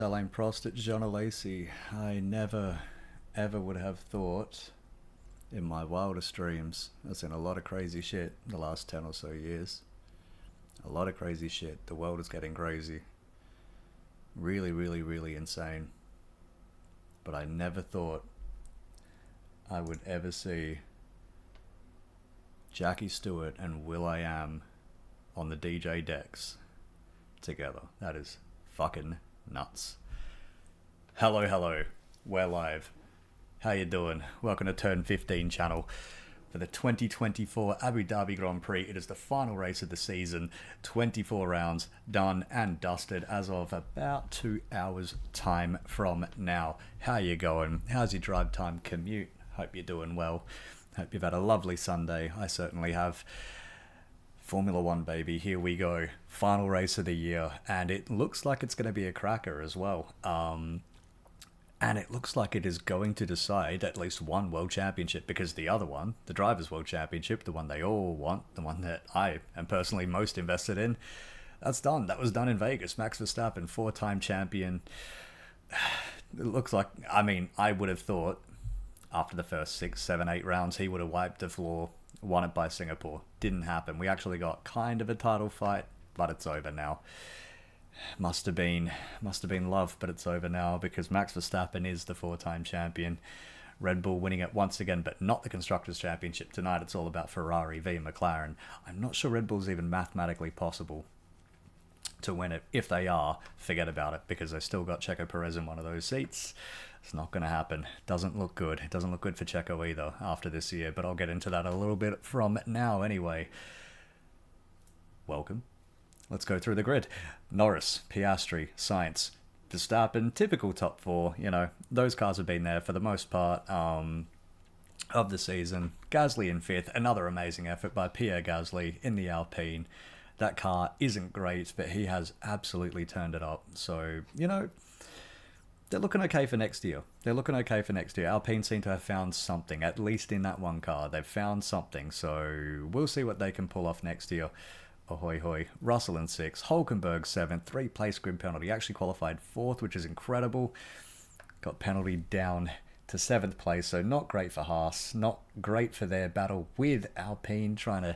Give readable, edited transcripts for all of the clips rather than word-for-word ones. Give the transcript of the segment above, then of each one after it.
Alain Prost at John Lacey. I never, ever would have thought in my wildest dreams. I've seen a lot of crazy shit in the last 10 or so years. A lot of crazy shit. The world is getting crazy. Really, really, really insane. But I never thought I would ever see Jackie Stewart and will.i.am on the DJ decks together. That is fucking nuts. Hello, hello. We're live. How you doing? Welcome to Turn15 channel for the 2024 Abu Dhabi Grand Prix. It is the final race of the season. 24 rounds done and dusted as of about 2 hours time from now. How you going? How's your drive time commute? Hope you're doing well. Hope you've had a lovely Sunday. I certainly have. Formula One, baby, here we go. Final race of the year, and it looks like it's going to be a cracker as well. And it looks like it is going to decide at least one world championship, because the other one, the Drivers' World Championship, the one they all want, the one that I am personally most invested in, that's done. That was done in Vegas. Max Verstappen, 4-time champion. It looks like, I would have thought after the first 6, 7, 8 rounds, he would have wiped the floor, won it by Singapore. Didn't happen. We actually got kind of a title fight, but it's over now. Must have been love, but it's over now because Max Verstappen is the 4-time champion. Red Bull winning it once again, but not the Constructors' Championship. Tonight it's all about Ferrari v McLaren. I'm not sure Red Bull's even mathematically possible to win it. If they are, forget about it, because they've still got Checo Perez in one of those seats. It's not going to happen. Doesn't look good. It doesn't look good for Checo either after this year, but I'll get into that a little bit from now anyway. Welcome. Let's go through the grid. Norris, Piastri, Sainz, Verstappen, typical top 4. You know, those cars have been there for the most part of the season. Gasly in 5th. Another amazing effort by Pierre Gasly in the Alpine. That car isn't great, but he has absolutely turned it up. So, you know, they're looking okay for next year. Alpine seem to have found something, at least in that one car. They've found something, so we'll see what they can pull off next year. Ahoy hoy. Russell in 6th, Hulkenberg 7th, 3-place grid penalty. Actually qualified 4th, which is incredible. Got penalty down to 7th place, so not great for Haas. Not great for their battle with Alpine, trying to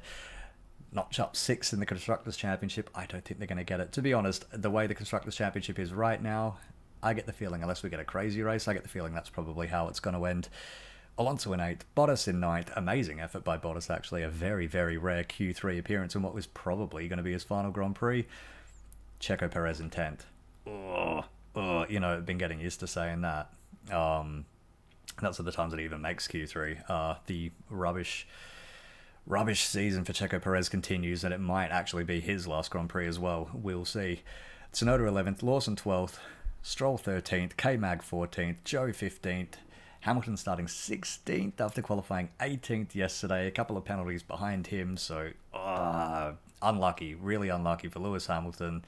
notch up 6th in the Constructors' Championship. I don't think they're going to get it. To be honest, the way the Constructors' Championship is right now, I get the feeling, unless we get a crazy race, I get the feeling that's probably how it's going to end. Alonso in 8th, Bottas in 9th. Amazing effort by Bottas, actually. A very, very rare Q3 appearance in what was probably going to be his final Grand Prix. Checo Perez in 10th. You know, I've been getting used to saying that. That's at the times that he even makes Q3. The rubbish season for Checo Perez continues, and it might actually be his last Grand Prix as well. We'll see. Tsunoda 11th, Lawson 12th, Stroll 13th, K-Mag 14th, Joe 15th, Hamilton starting 16th after qualifying 18th yesterday. A couple of penalties behind him, so unlucky, really unlucky for Lewis Hamilton.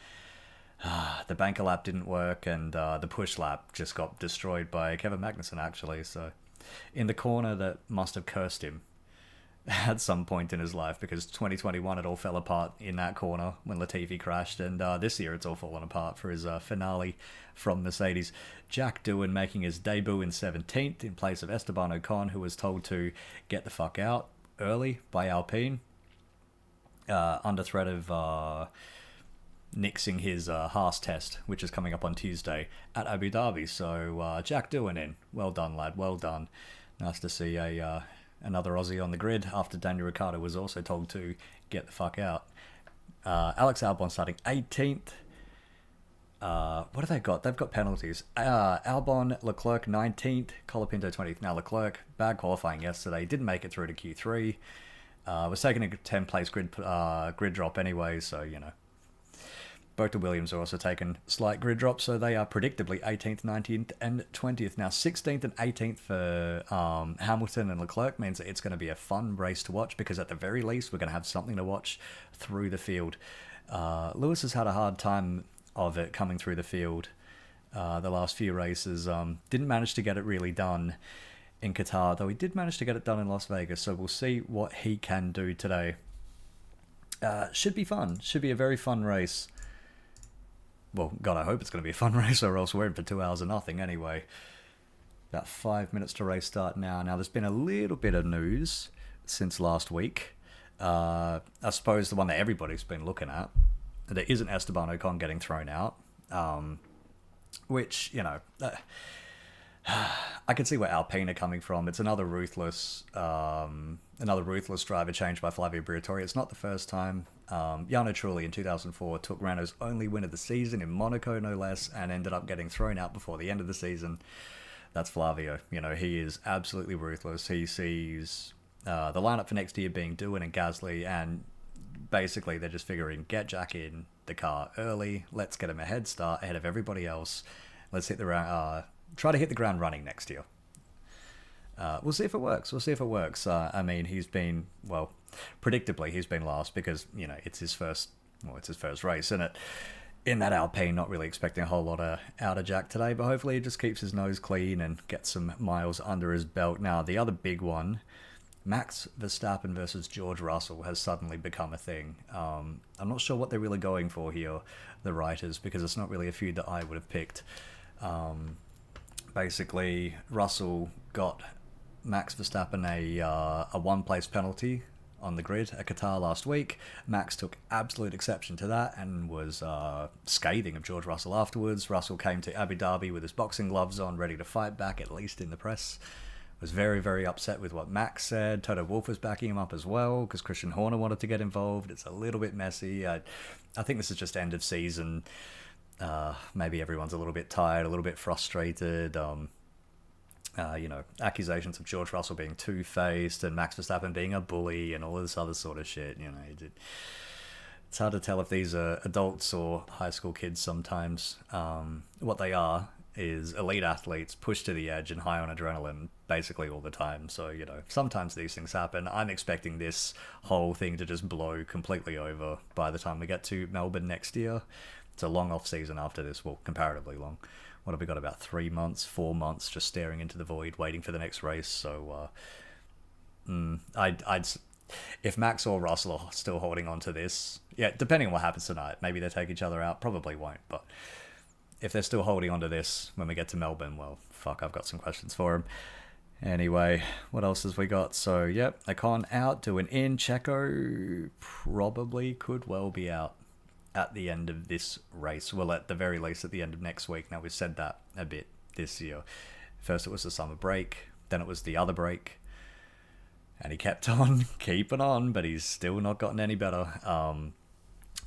The banker lap didn't work, and the push lap just got destroyed by Kevin Magnussen, actually. So in the corner that must have cursed him at some point in his life, because 2021 it all fell apart in that corner when Latifi crashed, and this year it's all fallen apart for his finale from Mercedes. Jack Doohan making his debut in 17th in place of Esteban Ocon, who was told to get the fuck out early by Alpine under threat of nixing his Haas test, which is coming up on Tuesday at Abu Dhabi. So Jack Doohan in. Well done, lad, well done. Nice to see another Aussie on the grid after Daniel Ricciardo was also told to get the fuck out. Alex Albon starting 18th. What have they got? They've got penalties. Albon, Leclerc 19th, Colapinto 20th. Now Leclerc, bad qualifying yesterday, didn't make it through to Q3. Was taking a 10-place grid drop anyway, so, you know. Both the Williams are also taking slight grid drops, so they are predictably 18th, 19th, and 20th. Now, 16th and 18th for Hamilton and Leclerc means that it's going to be a fun race to watch, because at the very least, we're going to have something to watch through the field. Lewis has had a hard time of it coming through the field the last few races. Didn't manage to get it really done in Qatar, though he did manage to get it done in Las Vegas, so we'll see what he can do today. Should be fun. Should be a very fun race. well, God, I hope it's going to be a fun race, or else we're in for 2 hours of nothing anyway. About 5 minutes to race start now. Now, there's been a little bit of news since last week. I suppose the one that everybody's been looking at. There isn't Esteban Ocon getting thrown out. Which, you know, I can see where Alpine are coming from. It's another ruthless driver change by Flavio Briatore. It's not the first time. Jarno Trulli in 2004 took Renault's only win of the season in Monaco, no less, and ended up getting thrown out before the end of the season. That's Flavio. You know, he is absolutely ruthless. He sees the lineup for next year being Doohan and Gasly, and basically they're just figuring, get Jack in the car early, let's get him a head start ahead of everybody else, let's hit the try to hit the ground running next year. We'll see if it works. I mean, he's been, well, predictably he's been last because, you know, it's his first race, isn't it? In that Alpine, not really expecting a whole lot out of Jack today, but hopefully he just keeps his nose clean and gets some miles under his belt. Now, the other big one, Max Verstappen versus George Russell, has suddenly become a thing. I'm not sure what they're really going for here, the writers, because it's not really a feud that I would have picked. Basically, Russell got Max Verstappen a one-place penalty on the grid at Qatar last week. Max took absolute exception to that and was scathing of George Russell afterwards. Russell came to Abu Dhabi with his boxing gloves on, ready to fight back, at least in the press. Was very, very upset with what Max said. Toto Wolff was backing him up as well because Christian Horner wanted to get involved. It's a little bit messy. I think this is just end of season. Maybe everyone's a little bit tired, a little bit frustrated. You know, accusations of George Russell being two-faced and Max Verstappen being a bully and all this other sort of shit. You know, it's hard to tell if these are adults or high school kids sometimes. What they are is elite athletes pushed to the edge and high on adrenaline basically all the time. So, you know, sometimes these things happen. I'm expecting this whole thing to just blow completely over by the time we get to Melbourne next year. It's a long off season after this, well, comparatively long. What have we got, about 3 months, 4 months, just staring into the void, waiting for the next race. So, if Max or Russell are still holding on to this, yeah, depending on what happens tonight, maybe they take each other out, probably won't, but if they're still holding on to this when we get to Melbourne, well, fuck, I've got some questions for him. Anyway, what else has we got? So, yep, Ocon out, Doohan in. Checo probably could well be out at the end of this race. Well, at the very least, at the end of next week. Now, we've said that a bit this year. First, it was the summer break. Then it was the other break. And he kept on keeping on, but he's still not gotten any better.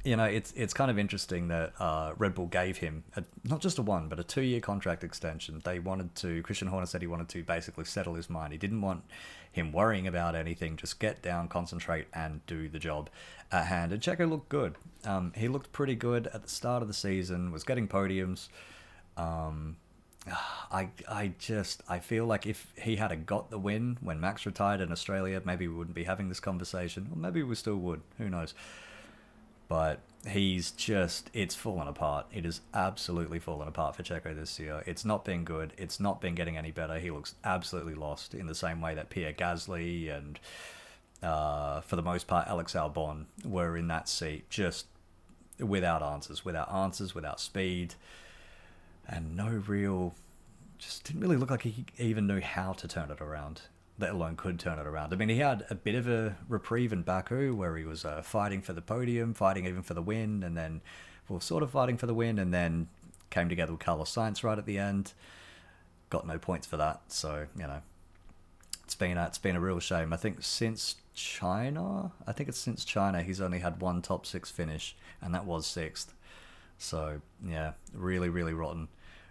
You know, it's kind of interesting that Red Bull gave him not just a 1, but a 2-year contract extension. Christian Horner said he wanted to basically settle his mind. He didn't want him worrying about anything, just get down, concentrate, and do the job at hand. And Checo looked good. He looked pretty good at the start of the season, was getting podiums. I feel like if he had got the win when Max retired in Australia, maybe we wouldn't be having this conversation, or maybe we still would, who knows. But it's fallen apart. It has absolutely fallen apart for Checo this year. It's not been good. It's not been getting any better. He looks absolutely lost in the same way that Pierre Gasly and, for the most part, Alex Albon were in that seat, just without answers, without speed, and just didn't really look like he even knew how to turn it around, let alone could turn it around. I mean, he had a bit of a reprieve in Baku where he was fighting for the podium, fighting even for the win, and then, well, sort of fighting for the win, and then came together with Carlos Sainz right at the end. Got no points for that, so, you know, it's been a real shame. I think since China, he's only had one top 6 finish, and that was 6th. So, yeah, really, really rotten.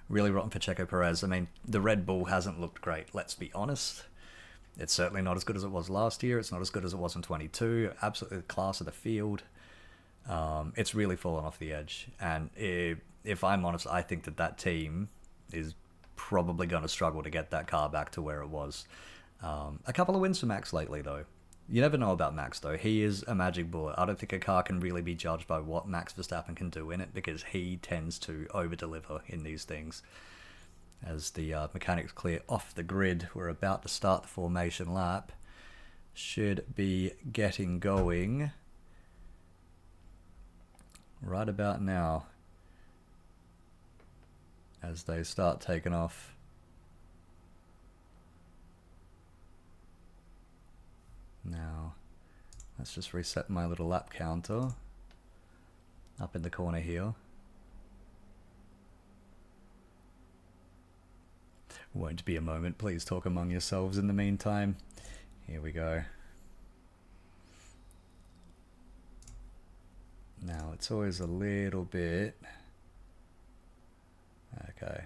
Really rotten for Checo Perez. I mean, the Red Bull hasn't looked great, let's be honest. It's certainly not as good as it was last year. It's not as good as it was in 22. Absolutely the class of the field. It's really fallen off the edge. And if I'm honest, I think that team is probably going to struggle to get that car back to where it was. A couple of wins for Max lately, though. You never know about Max, though. He is a magic bullet. I don't think a car can really be judged by what Max Verstappen can do in it, because he tends to over-deliver in these things. As the mechanics clear off the grid, we're about to start the formation lap. Should be getting going right about now. as they start taking off. Now, let's just reset my little lap counter up in the corner here. Won't be a moment. Please talk among yourselves in the meantime. Here we go. Now, it's always a little bit... Okay.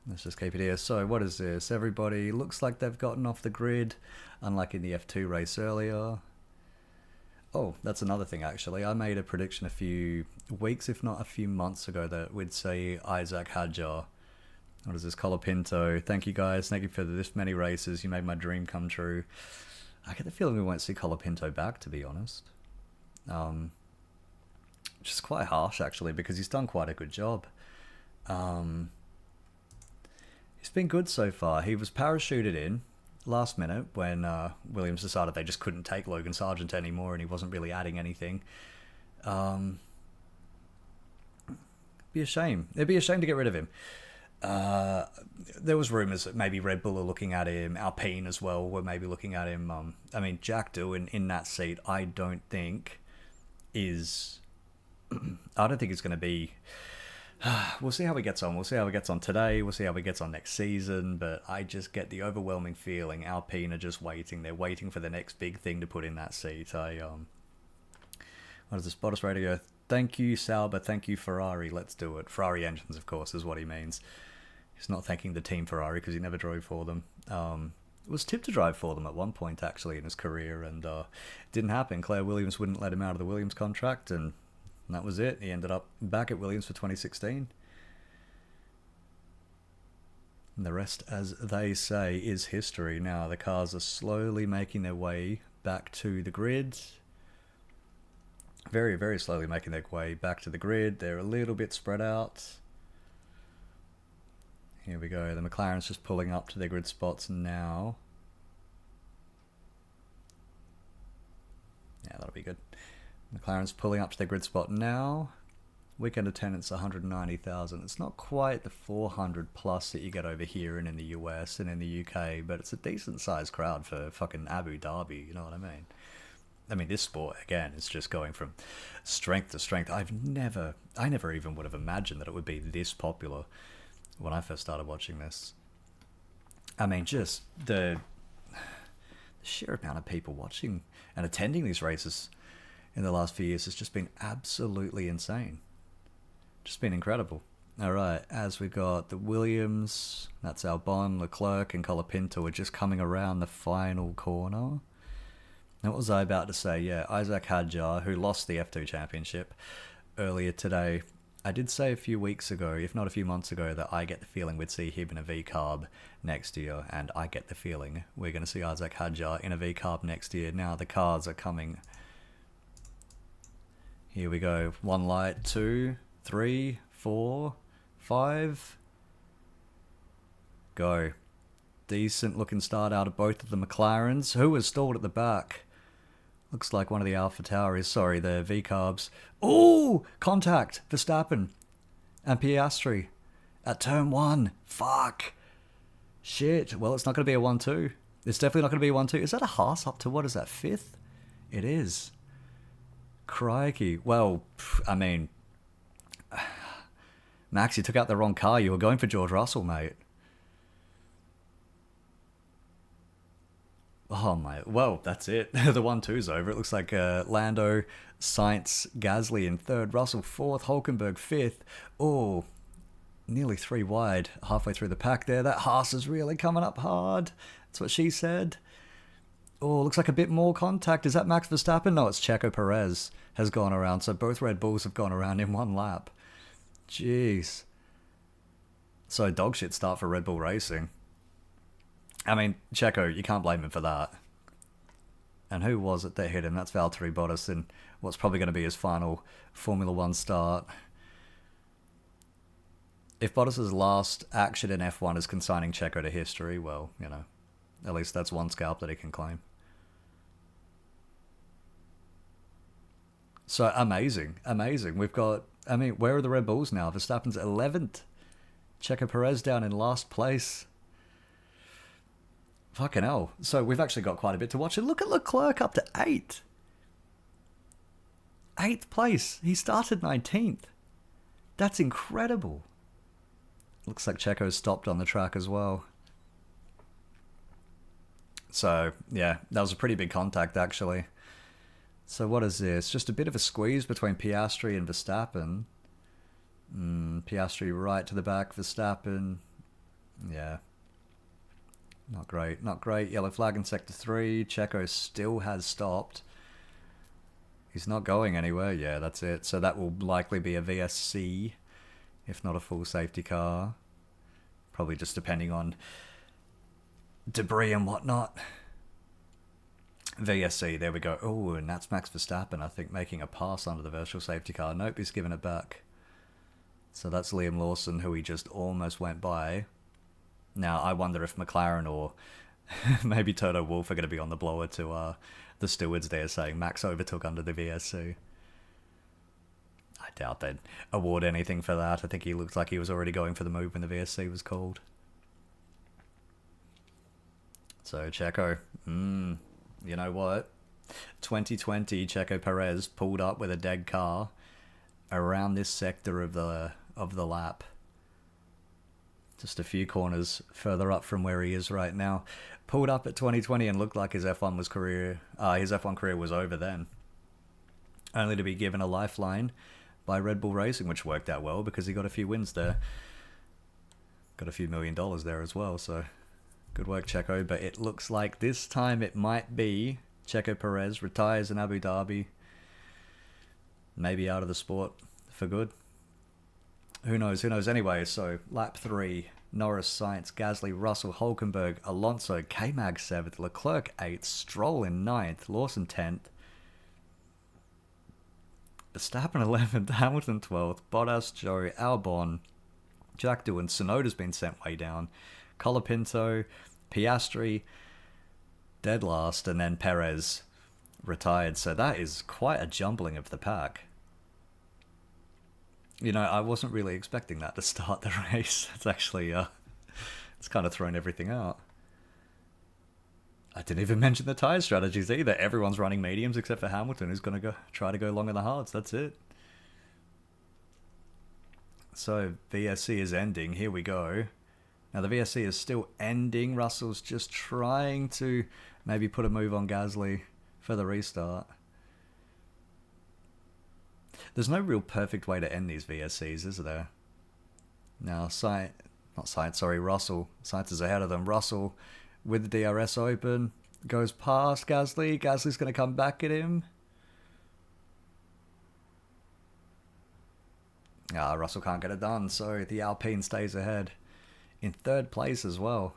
Let's just keep it here. So, what is this? Everybody looks like they've gotten off the grid, unlike in the F2 race earlier. Oh, that's another thing, actually. I made a prediction a few weeks, if not a few months ago, that we'd see Isaac Hadjar. What is this? Colapinto. Thank you, guys. Thank you for this many races. You made my dream come true. I get the feeling we won't see Colapinto back, to be honest. Which is quite harsh, actually, because he's done quite a good job. He's been good so far. He was parachuted in last minute when Williams decided they just couldn't take Logan Sargent anymore and he wasn't really adding anything. Be a shame. It'd be a shame to get rid of him. There was rumours that maybe Red Bull are looking at him, Alpine as well were maybe looking at him. I mean, Jack Doohan in that seat, I don't think is... I don't think it's going to be... We'll see how he gets on. We'll see how he gets on today. We'll see how he gets on next season. But I just get the overwhelming feeling Alpine are just waiting. They're waiting for the next big thing to put in that seat. What is this? Bottas Radio. Thank you, Sauber. Thank you, Ferrari. Let's do it. Ferrari engines, of course, is what he means. He's not thanking the team Ferrari because he never drove for them. It was tipped to drive for them at one point, actually, in his career. And it didn't happen. Claire Williams wouldn't let him out of the Williams contract. And that was it. He ended up back at Williams for 2016. And the rest, as they say, is history. Now the cars are slowly making their way back to the grid. Very, very slowly making their way back to the grid. They're a little bit spread out. Here we go. The McLaren's just pulling up to their grid spots now. Yeah, that'll be good. McLaren's pulling up to their grid spot now. Weekend attendance 190,000. It's not quite the 400 plus that you get over here and in the US and in the UK, but it's a decent sized crowd for fucking Abu Dhabi, you know what I mean? I mean, this sport, again, is just going from strength to strength. I never even would have imagined that it would be this popular when I first started watching this. I mean, just the sheer amount of people watching and attending these races in the last few years has just been absolutely insane. Just been incredible. Alright, as we got the Williams, that's Albon, Leclerc and Colapinto are just coming around the final corner. Now, what was I about to say? Yeah, Isaac Hadjar, who lost the F2 championship earlier today. I did say a few weeks ago, if not a few months ago, that I get the feeling we'd see him in a V-carb next year, and I get the feeling we're going to see Isaac Hadjar in a V-carb next year. Now the cars are coming. Here we go. 1 light, 2, 3, 4, 5. Go. Decent looking start out of both of the McLarens. Who was stalled at the back? Looks like one of the Alpha Tauris. Sorry, the V-carbs. Oh! Contact! Verstappen. And Piastri. At turn 1. Fuck. Shit. Well, it's not going to be a 1-2. It's definitely not going to be a 1-2. Is that a Haas up to, what is that, 5th? It is. Crikey. Well, I mean... Max, you took out the wrong car. You were going for George Russell, mate. Oh my, well, that's it. The 1-2's over. It looks like Lando, Sainz, Gasly in 3rd, Russell 4th, Hulkenberg 5th. Oh, nearly 3 wide halfway through the pack there. That Haas is really coming up hard. That's what she said. Oh, looks like a bit more contact. Is that Max Verstappen? No, it's Checo Perez has gone around. So both Red Bulls have gone around in 1 lap. Jeez. So dog shit start for Red Bull Racing. I mean, Checo, you can't blame him for that. And who was it that hit him? That's Valtteri Bottas in what's probably going to be his final Formula 1 start. If Bottas' last action in F1 is consigning Checo to history, well, you know, at least that's one scalp that he can claim. So, amazing, amazing. We've got, I mean, where are the Red Bulls now? Verstappen's 11th Checo Perez down in last place. Fucking hell. So we've actually got quite a bit to watch. And look at Leclerc up to 8th. 8th place. He started 19th. That's incredible. Looks like Checo's stopped on the track as well. So, yeah, that was a pretty big contact, actually. So what is this? Just a bit of a squeeze between Piastri and Verstappen. Piastri right to the back, Verstappen. Yeah. Not great, not great. Yellow flag in Sector 3. Checo still has stopped. He's not going anywhere. Yeah, that's it. So that will likely be a VSC, if not a full safety car. Probably just depending on debris and whatnot. VSC, there we go. Oh, and that's Max Verstappen, I think, making a pass under the virtual safety car. Nope, he's giving it back. So that's Liam Lawson, who he just almost went by. Now, I wonder if McLaren or maybe Toto Wolff are going to be on the blower to the stewards there saying Max overtook under the VSC. I doubt they'd award anything for that. I think he looked like he was already going for the move when the VSC was called. So, Checo, you know what? 2020, Checo Perez pulled up with a dead car around this sector of the lap. Just a few corners further up from where he is right now. Pulled up at 2020 and looked like his F1 career was over then. Only to be given a lifeline by Red Bull Racing, which worked out well because he got a few wins there. Got a few $1 million there as well, so good work, Checo. But it looks like this time it might be Checo Perez retires in Abu Dhabi. Maybe out of the sport for good. Who knows? Who knows? Anyway, so lap 3, Norris, Sainz, Gasly, Russell, Hulkenberg, Alonso, K-Mag 7th, Leclerc 8th, Stroll in 9th, Lawson 10th, Verstappen 11th, Hamilton 12th, Bottas, Joe, Albon, Jack Doohan, Tsunoda's been sent way down, Colapinto, Piastri, dead last, and then Perez retired. So that is quite a jumbling of the pack. You know, I wasn't really expecting that to start the race. It's actually, it's kind of thrown everything out. I didn't even mention the tyre strategies either. Everyone's running mediums except for Hamilton, who's going to try to go long in the hards. That's it. So, VSC is ending. Here we go. Now, the VSC is still ending. Russell's just trying to maybe put a move on Gasly for the restart. There's no real perfect way to end these VSCs, is there? Now, Russell. Sainz is ahead of them. Russell, with the DRS open, goes past Gasly. Gasly's going to come back at him. Russell can't get it done, so the Alpine stays ahead. In 3rd place as well.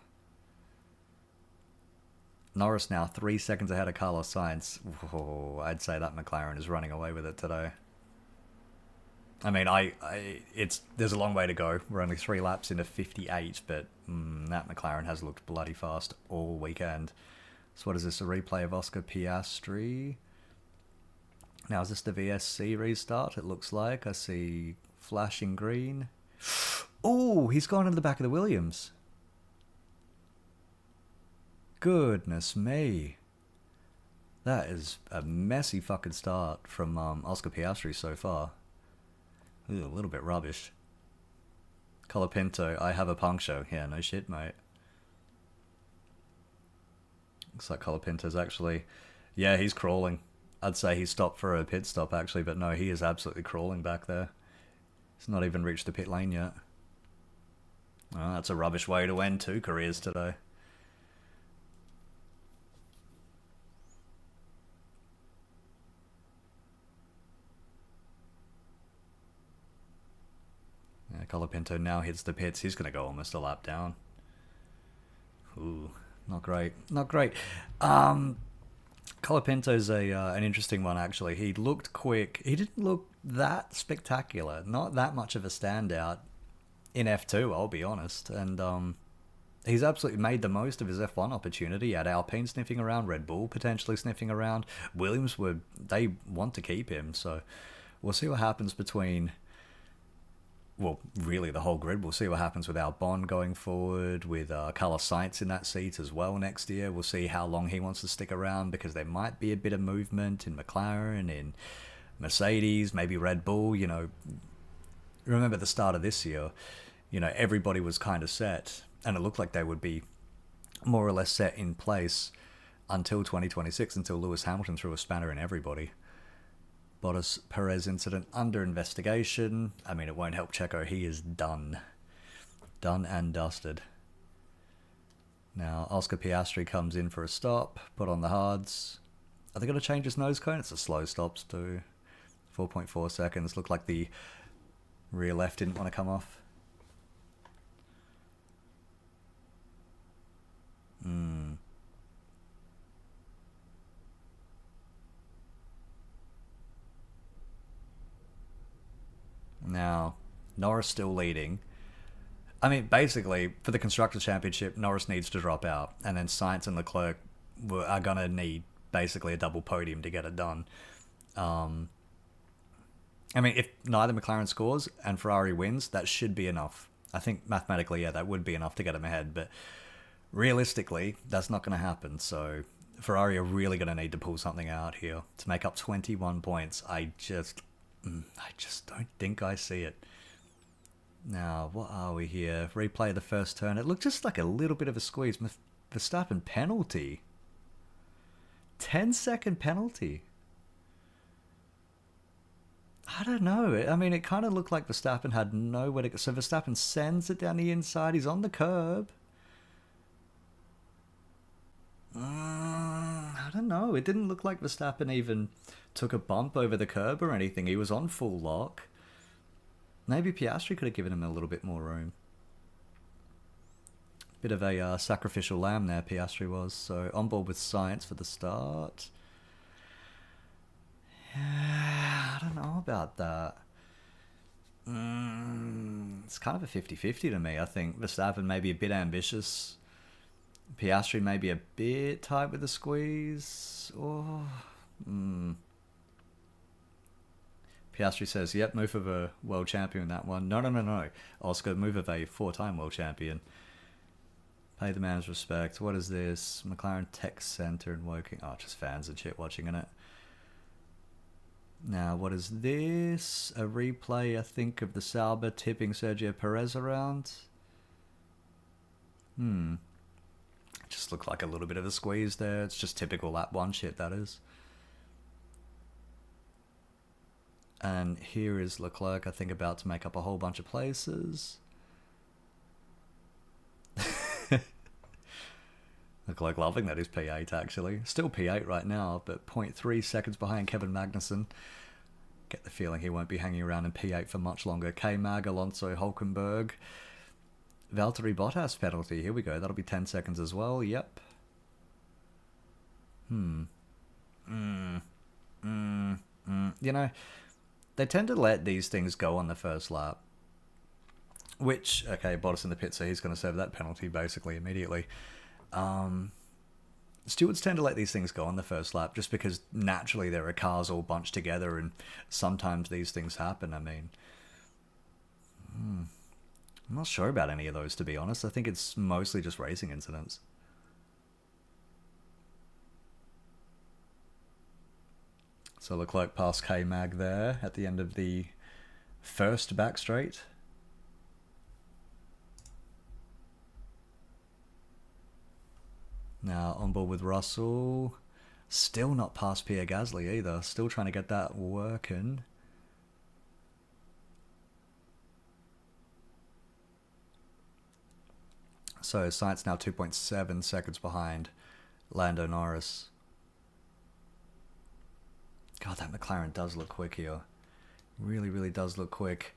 Norris now 3 seconds ahead of Carlos Sainz. Oh, I'd say that McLaren is running away with it today. I mean, there's a long way to go. We're only 3 laps into 58, but that McLaren has looked bloody fast all weekend. So what is this, a replay of Oscar Piastri? Now, is this the VSC restart? It looks like. I see flashing green. Oh, he's gone into the back of the Williams. Goodness me. That is a messy fucking start from Oscar Piastri so far. Ooh, a little bit rubbish. Colapinto, I have a puncture. Yeah, no shit, mate. Looks like Colapinto's actually... Yeah, he's crawling. I'd say he stopped for a pit stop, actually, but no, he is absolutely crawling back there. He's not even reached the pit lane yet. Oh, that's a rubbish way to end 2 careers today. Yeah, Colapinto now hits the pits. He's going to go almost a lap down. Ooh, not great. Not great. Colapinto's an interesting one, actually. He looked quick. He didn't look that spectacular. Not that much of a standout in F2, I'll be honest. And he's absolutely made the most of his F1 opportunity. He had Alpine sniffing around, Red Bull potentially sniffing around. Williams, they want to keep him, so we'll see what happens between well, really the whole grid. We'll see what happens with Albon going forward, with Carlos Sainz in that seat as well next year. We'll see how long he wants to stick around, because there might be a bit of movement in McLaren, in Mercedes, maybe Red Bull. You know, remember the start of this year, you know, everybody was kind of set, and it looked like they would be more or less set in place until 2026, until Lewis Hamilton threw a spanner in everybody. Bottas Perez incident under investigation. I mean, it won't help Checo. He is done. Done and dusted. Now, Oscar Piastri comes in for a stop, put on the hards. Are they going to change his nose cone? It's a slow stops too. 4.4 seconds. Looked like the rear left didn't want to come off. Now, Norris still leading. I mean, basically, for the Constructors' Championship, Norris needs to drop out, and then Sainz and Leclerc are going to need basically a double podium to get it done. I mean, if neither McLaren scores and Ferrari wins, that should be enough. I think mathematically, yeah, that would be enough to get them ahead, but realistically, that's not going to happen. So Ferrari are really going to need to pull something out here to make up 21 points. I just don't think I see it. Now, what are we here? Replay the first turn. It looked just like a little bit of a squeeze. Verstappen penalty. 10-second penalty. I don't know. I mean, it kind of looked like Verstappen had nowhere to go. So Verstappen sends it down the inside. He's on the curb. I don't know. It didn't look like Verstappen even took a bump over the curb or anything. He was on full lock. Maybe Piastri could have given him a little bit more room. Bit of a sacrificial lamb there, Piastri was. So on board with Sainz for the start. Yeah, I don't know about that. It's kind of a 50-50 to me. I think Verstappen may be a bit ambitious. Piastri may be a bit tight with the squeeze. Piastri says, yep, move of a world champion, that one. No. Oscar, move of a 4-time world champion. Pay the man's respect. What is this? McLaren Tech Center in Woking. Oh, just fans and shit watching in it. Now, what is this? A replay, I think, of the Sauber tipping Sergio Perez around. Just looked like a little bit of a squeeze there. It's just typical lap 1 shit, that is. And here is Leclerc, I think, about to make up a whole bunch of places. Leclerc loving that he's P8, actually. Still P8 right now, but 0.3 seconds behind Kevin Magnussen. Get the feeling he won't be hanging around in P8 for much longer. K-Mag, Alonso, Hulkenberg. Valtteri Bottas penalty. Here we go. That'll be 10 seconds as well. Yep. You know, they tend to let these things go on the first lap. Which, okay, Bottas in the pit, so he's going to serve that penalty basically immediately. Stewards tend to let these things go on the first lap just because naturally there are cars all bunched together and sometimes these things happen. I mean, I'm not sure about any of those, to be honest. I think it's mostly just racing incidents. So Leclerc passed K-Mag there at the end of the first back straight. Now on board with Russell. Still not past Pierre Gasly either. Still trying to get that working. So Sainz now 2.7 seconds behind Lando Norris. God, that McLaren does look quick here. Really, really does look quick.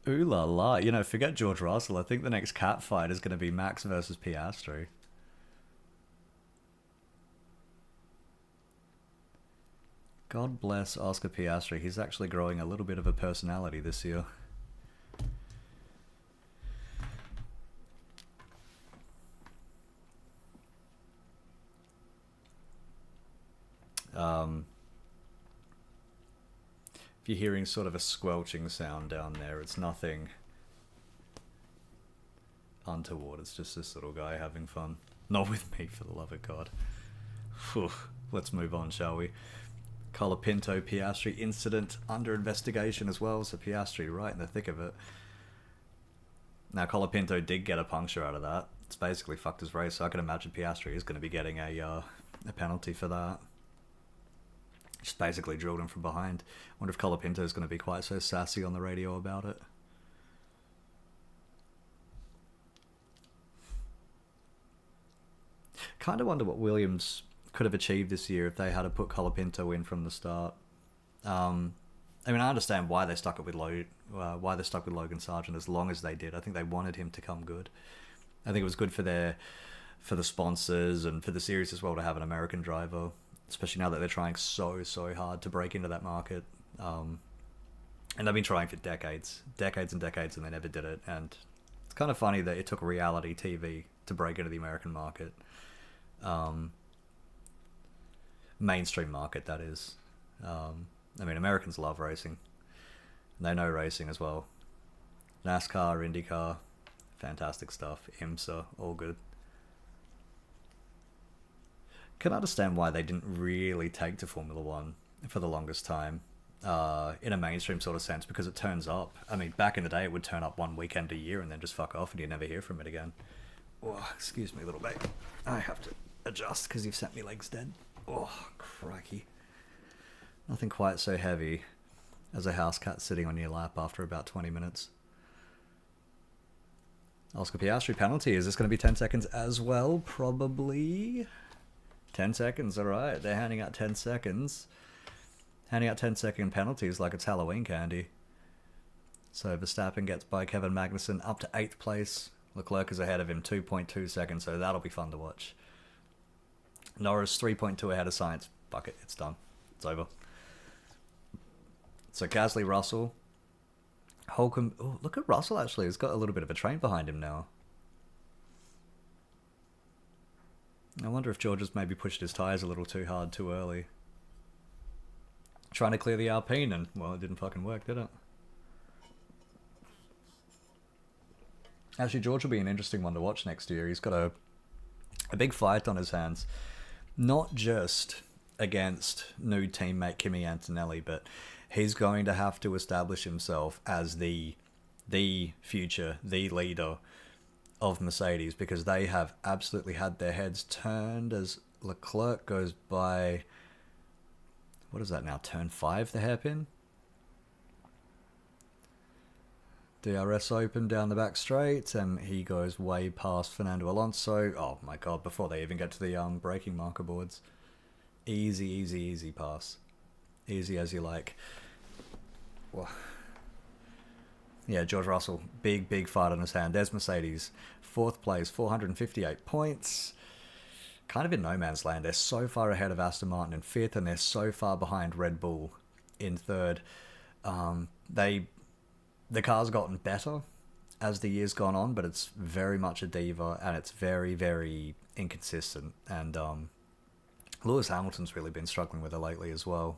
Ooh la la. You know, forget George Russell. I think the next cat fight is going to be Max versus Piastri. God bless Oscar Piastri. He's actually growing a little bit of a personality this year. Um, if you're hearing sort of a squelching sound down there, it's nothing untoward. It's just this little guy having fun. Not with me, for the love of God. Whew. Let's move on, shall we? Colapinto Piastri incident under investigation as well, so Piastri right in the thick of it. Now, Colapinto did get a puncture out of that. It's basically fucked his race, so I can imagine Piastri is going to be getting a penalty for that. Just basically drilled him from behind. I wonder if Colapinto is going to be quite so sassy on the radio about it. Kind of wonder what Williams could have achieved this year if they had to put Colapinto in from the start. I mean, I understand why they stuck it with Logan Sargent as long as they did. I think they wanted him to come good. I think it was good for the sponsors and for the series as well to have an American driver, especially now that they're trying so hard to break into that market. And they've been trying for decades and decades, and they never did it. And it's kind of funny that it took reality TV to break into the American market. Mainstream market, that is. I mean, Americans love racing. They know racing as well. NASCAR, IndyCar, fantastic stuff. IMSA, all good. Can understand why they didn't really take to Formula One for the longest time, in a mainstream sort of sense, because it turns up. I mean, back in the day, it would turn up one weekend a year and then just fuck off and you never hear from it again. Oh, excuse me, little mate. I have to adjust because you've sent me legs dead. Oh, crikey. Nothing quite so heavy as a house cat sitting on your lap after about 20 minutes. Oscar Piastri penalty. Is this going to be 10 seconds as well? Probably. 10 seconds, alright. They're handing out 10 seconds. Handing out 10-second penalties like it's Halloween candy. So Verstappen gets by Kevin Magnussen up to 8th place. Leclerc is ahead of him, 2.2 seconds, so that'll be fun to watch. Norris 3.2 ahead of Sainz. Fuck it, it's done. It's over. So Gasly, Russell. Holcomb. Oh, look at Russell actually. He's got a little bit of a train behind him now. I wonder if George has maybe pushed his tyres a little too hard too early. Trying to clear the Alpine and, well, it didn't fucking work, did it? Actually, George will be an interesting one to watch next year. He's got a big fight on his hands. Not just against new teammate Kimi Antonelli, but he's going to have to establish himself as the future, the leader of Mercedes, because they have absolutely had their heads turned as Leclerc goes by, what is that now, turn 5, the hairpin? DRS open down the back straight, and he goes way past Fernando Alonso. Oh my god, before they even get to the braking marker boards. Easy pass. Easy as you like. Well, yeah, George Russell, big fight on his hand. There's Mercedes, 4th place, 458 points. Kind of in no man's land. They're so far ahead of Aston Martin in 5th, and they're so far behind Red Bull in 3rd. The car's gotten better as the year's gone on, but it's very much a diva, and it's very inconsistent. And Lewis Hamilton's really been struggling with it lately as well.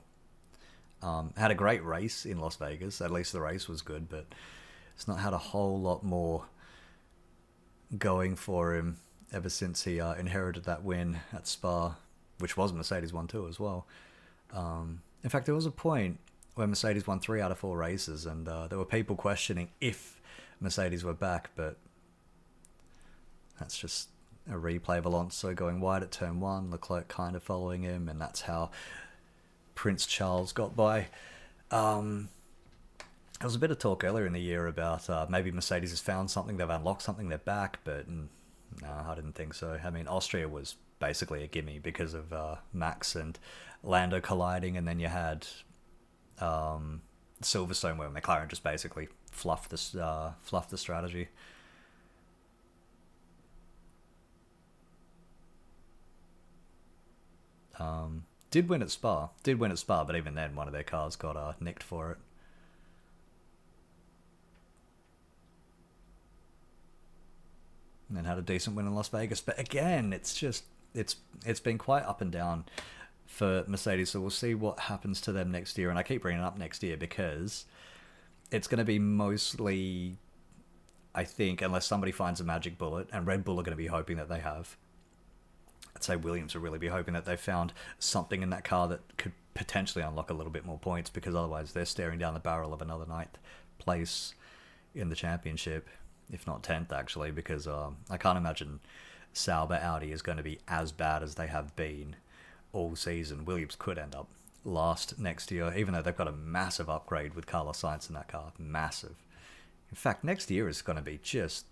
Had a great race in Las Vegas. At least the race was good, but it's not had a whole lot more going for him ever since he inherited that win at Spa, which was Mercedes 1-2 as well. In fact, there was a point where Mercedes won 3 out of 4 races, and there were people questioning if Mercedes were back, but that's just a replay of Alonso going wide at turn 1, Leclerc kind of following him, and that's how Prince Charles got by. There was a bit of talk earlier in the year about maybe Mercedes has found something, they've unlocked something, they're back, but no, I didn't think so. I mean, Austria was basically a gimme because of Max and Lando colliding, and then you had Silverstone where McLaren just basically fluffed the strategy. Did win at Spa, but even then one of their cars got nicked for it. And then had a decent win in Las Vegas, but again, it's been quite up and down for Mercedes, so we'll see what happens to them next year. And I keep bringing it up next year because it's going to be mostly, I think, unless somebody finds a magic bullet, and Red Bull are going to be hoping that they have. I'd say Williams will really be hoping that they've found something in that car that could potentially unlock a little bit more points, because otherwise they're staring down the barrel of another ninth place in the championship, if not 10th actually, because I can't imagine Sauber Audi is going to be as bad as they have been all season. Williams could end up last next year, even though they've got a massive upgrade with Carlos Sainz in that car. Massive. In fact, next year is going to be just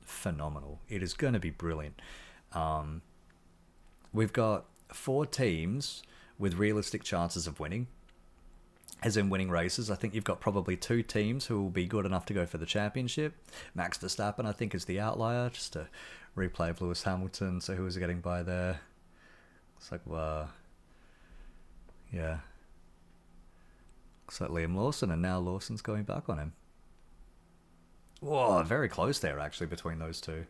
phenomenal. It is going to be brilliant. We've got 4 teams with realistic chances of winning, as in winning races. I think you've got probably 2 teams who will be good enough to go for the championship. Max Verstappen, I think, is the outlier. Just a replay of Lewis Hamilton. So who was getting by there? Looks like, yeah. Looks like Liam Lawson, and now Lawson's going back on him. Whoa, very close there, actually, between those two.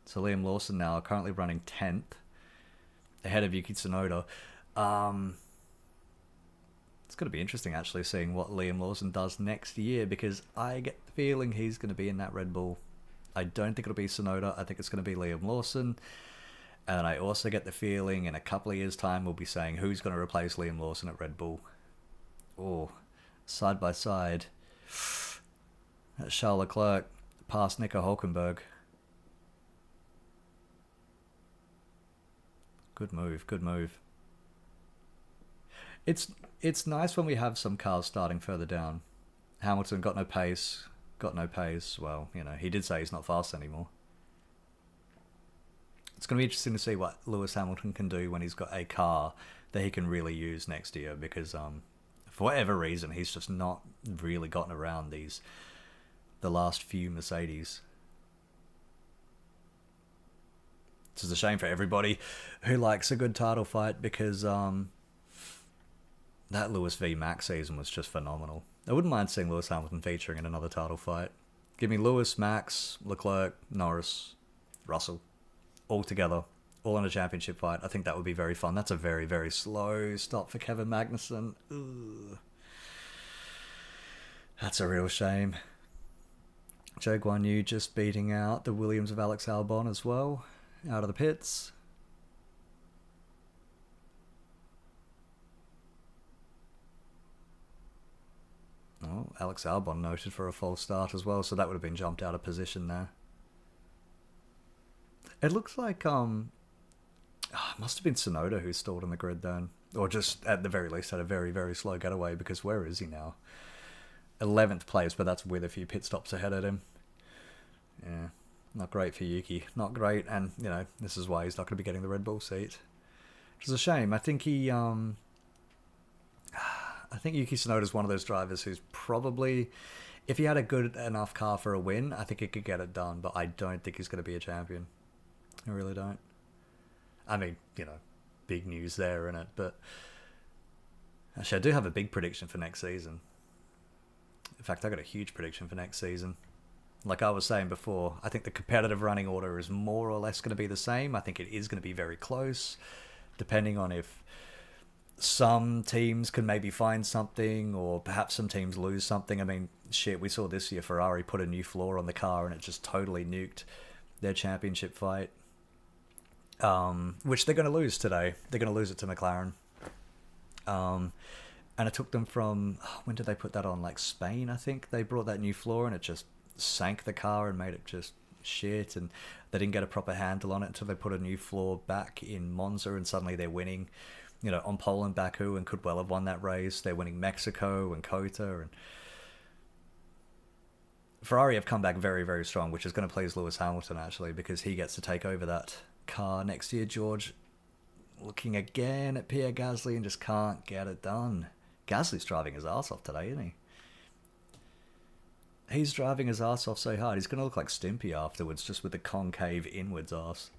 So Liam Lawson now currently running 10th, ahead of Yuki Tsunoda. It's going to be interesting, actually, seeing what Liam Lawson does next year, because I get the feeling he's going to be in that Red Bull. I don't think it'll be Tsunoda. I think it's going to be Liam Lawson. And I also get the feeling in a couple of years' time we'll be saying who's going to replace Liam Lawson at Red Bull. Oh, side by side. That's Charles Leclerc past Nico Hulkenberg. Good move, good move. It's nice when we have some cars starting further down. Hamilton got no pace. Well, you know, he did say he's not fast anymore. It's going to be interesting to see what Lewis Hamilton can do when he's got a car that he can really use next year, because for whatever reason he's just not really gotten around the last few Mercedes. This is a shame for everybody who likes a good title fight, because that Lewis v Max season was just phenomenal. I wouldn't mind seeing Lewis Hamilton featuring in another title fight. Give me Lewis, Max, Leclerc, Norris, Russell, all together, all in a championship fight. I think that would be very fun. That's a very, very slow stop for Kevin Magnussen. Ugh. That's a real shame. Zhou Guanyu just beating out the Williams of Alex Albon as well, out of the pits. Oh, Alex Albon noted for a false start as well, so that would have been jumped out of position there. It looks like it must have been Tsunoda who stalled on the grid then, or just at the very least had a very, very slow getaway, because where is he now? 11th place, but that's with a few pit stops ahead of him. Yeah, not great for Yuki. Not great, and you know, this is why he's not going to be getting the Red Bull seat, which is a shame. I think I think Yuki Tsunoda is one of those drivers who's probably, if he had a good enough car for a win, I think he could get it done, but I don't think he's going to be a champion. I really don't. I mean, you know, big news there, innit? But actually, I do have a big prediction for next season. In fact, I got a huge prediction for next season. Like I was saying before, I think the competitive running order is more or less going to be the same. I think it is going to be very close, depending on if some teams can maybe find something, or perhaps some teams lose something. I mean, shit, we saw this year Ferrari put a new floor on the car and it just totally nuked their championship fight, which they're going to lose today. They're going to lose it to McLaren. And it took them from, when did they put that on? Like Spain, I think. They brought that new floor and it just sank the car and made it just shit, and they didn't get a proper handle on it until they put a new floor back in Monza, and suddenly they're winning, you know, on pole in Baku, and could well have won that race. They're winning Mexico and Kota, and Ferrari have come back very, very strong, which is going to please Lewis Hamilton, actually, because he gets to take over that car next year. George looking again at Pierre Gasly and just can't get it done. Gasly's driving his ass off today, isn't he? He's driving his ass off so hard, he's going to look like Stimpy afterwards, just with the concave inwards ass.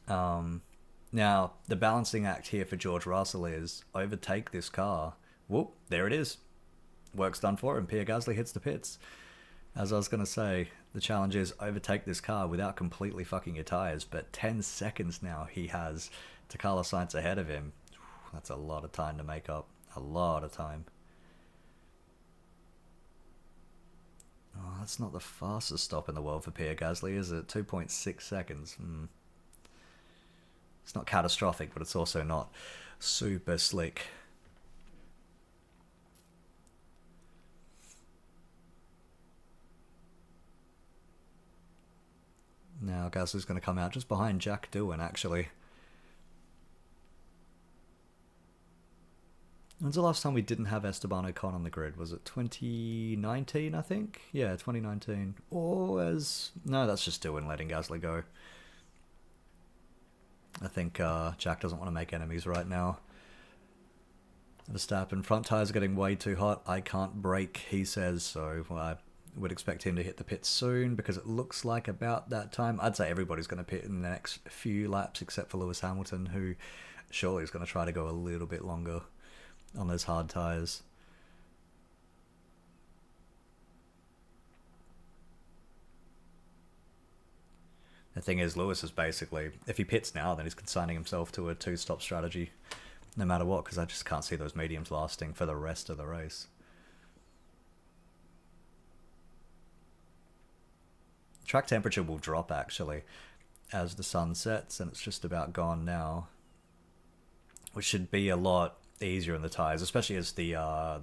Now, the balancing act here for George Russell is overtake this car. Whoop, there it is. Work's done for him. Pierre Gasly hits the pits. As I was going to say, the challenge is overtake this car without completely fucking your tyres, but 10 seconds now he has to Carlos Sainz ahead of him. That's a lot of time to make up. A lot of time. Oh, that's not the fastest stop in the world for Pierre Gasly, is it? 2.6 seconds. It's not catastrophic, but it's also not super slick. Now Gasly's going to come out just behind Jack Doohan, actually. When's the last time we didn't have Esteban Ocon on the grid? Was it 2019, I think? Yeah, 2019. Or as... No, that's just Doohan letting Gasly go. I think Jack doesn't want to make enemies right now. Verstappen, front tyres are getting way too hot. I can't brake, he says, so I would expect him to hit the pits soon because it looks like about that time. I'd say everybody's going to pit in the next few laps except for Lewis Hamilton, who surely is going to try to go a little bit longer on those hard tyres. The thing is, Lewis is basically, if he pits now, then he's consigning himself to a two-stop strategy, no matter what, because I just can't see those mediums lasting for the rest of the race. Track temperature will drop, actually, as the sun sets, and it's just about gone now, which should be a lot easier in the tyres, especially as the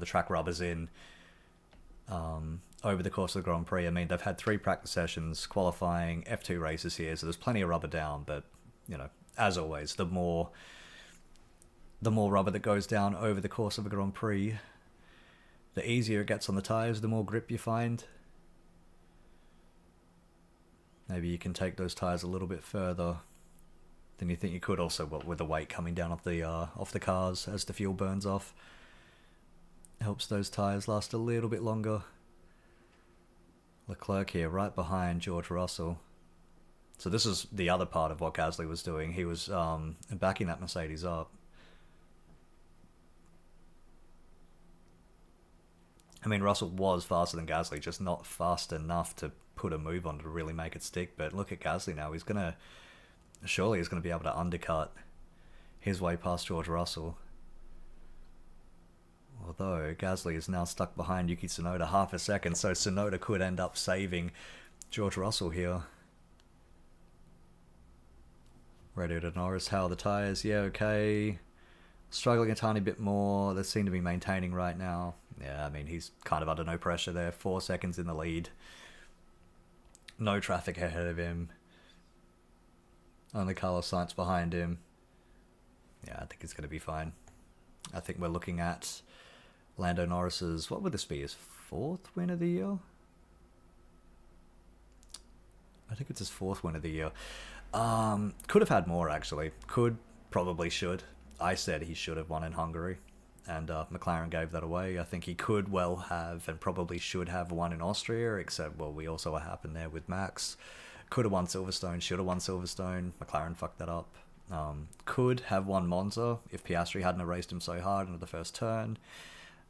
track rubber's in over the course of the Grand Prix. I mean, they've had 3 practice sessions, qualifying, F2 races here, so there's plenty of rubber down, but, you know, as always, the more rubber that goes down over the course of a Grand Prix, the easier it gets on the tyres, the more grip you find. Maybe you can take those tyres a little bit further than you think you could, also with the weight coming down off the cars as the fuel burns off. Helps those tyres last a little bit longer. Leclerc here, right behind George Russell. So this is the other part of what Gasly was doing. He was backing that Mercedes up. I mean, Russell was faster than Gasly, just not fast enough to put a move on to really make it stick. But look at Gasly now. Surely he's going to be able to undercut his way past George Russell. Although Gasly is now stuck behind Yuki Tsunoda half a second, so Tsunoda could end up saving George Russell here. Ready to Norris, how are the tyres? Yeah, okay. Struggling a tiny bit more. They seem to be maintaining right now. Yeah, I mean, he's kind of under no pressure there. 4 seconds in the lead. No traffic ahead of him. Only Carlos Sainz behind him. Yeah, I think it's going to be fine. I think we're looking at Lando Norris's, what would this be, his 4th win of the year? I think it's his 4th win of the year. Could have had more, actually. Probably should. I said he should have won in Hungary, and McLaren gave that away. I think he could well have and probably should have won in Austria, except, well, we also what happened there with Max. Could have won Silverstone, should have won Silverstone. McLaren fucked that up. Could have won Monza if Piastri hadn't raced him so hard into the first turn.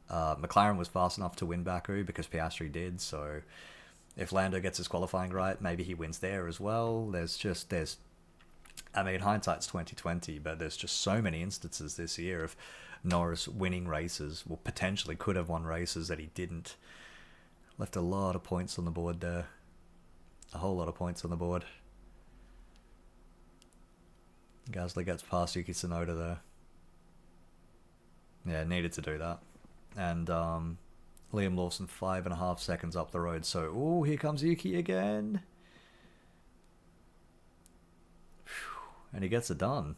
McLaren was fast enough to win Baku because Piastri did, so if Lando gets his qualifying right, maybe he wins there as well. I mean, hindsight's 2020, but there's just so many instances this year of Norris winning races, well, potentially could have won races that he didn't. Left a lot of points on the board there. A whole lot of points on the board. Gasly gets past Yuki Tsunoda there. Yeah, needed to do that. And Liam Lawson 5.5 seconds up the road. So, oh, here comes Yuki again. And he gets it done.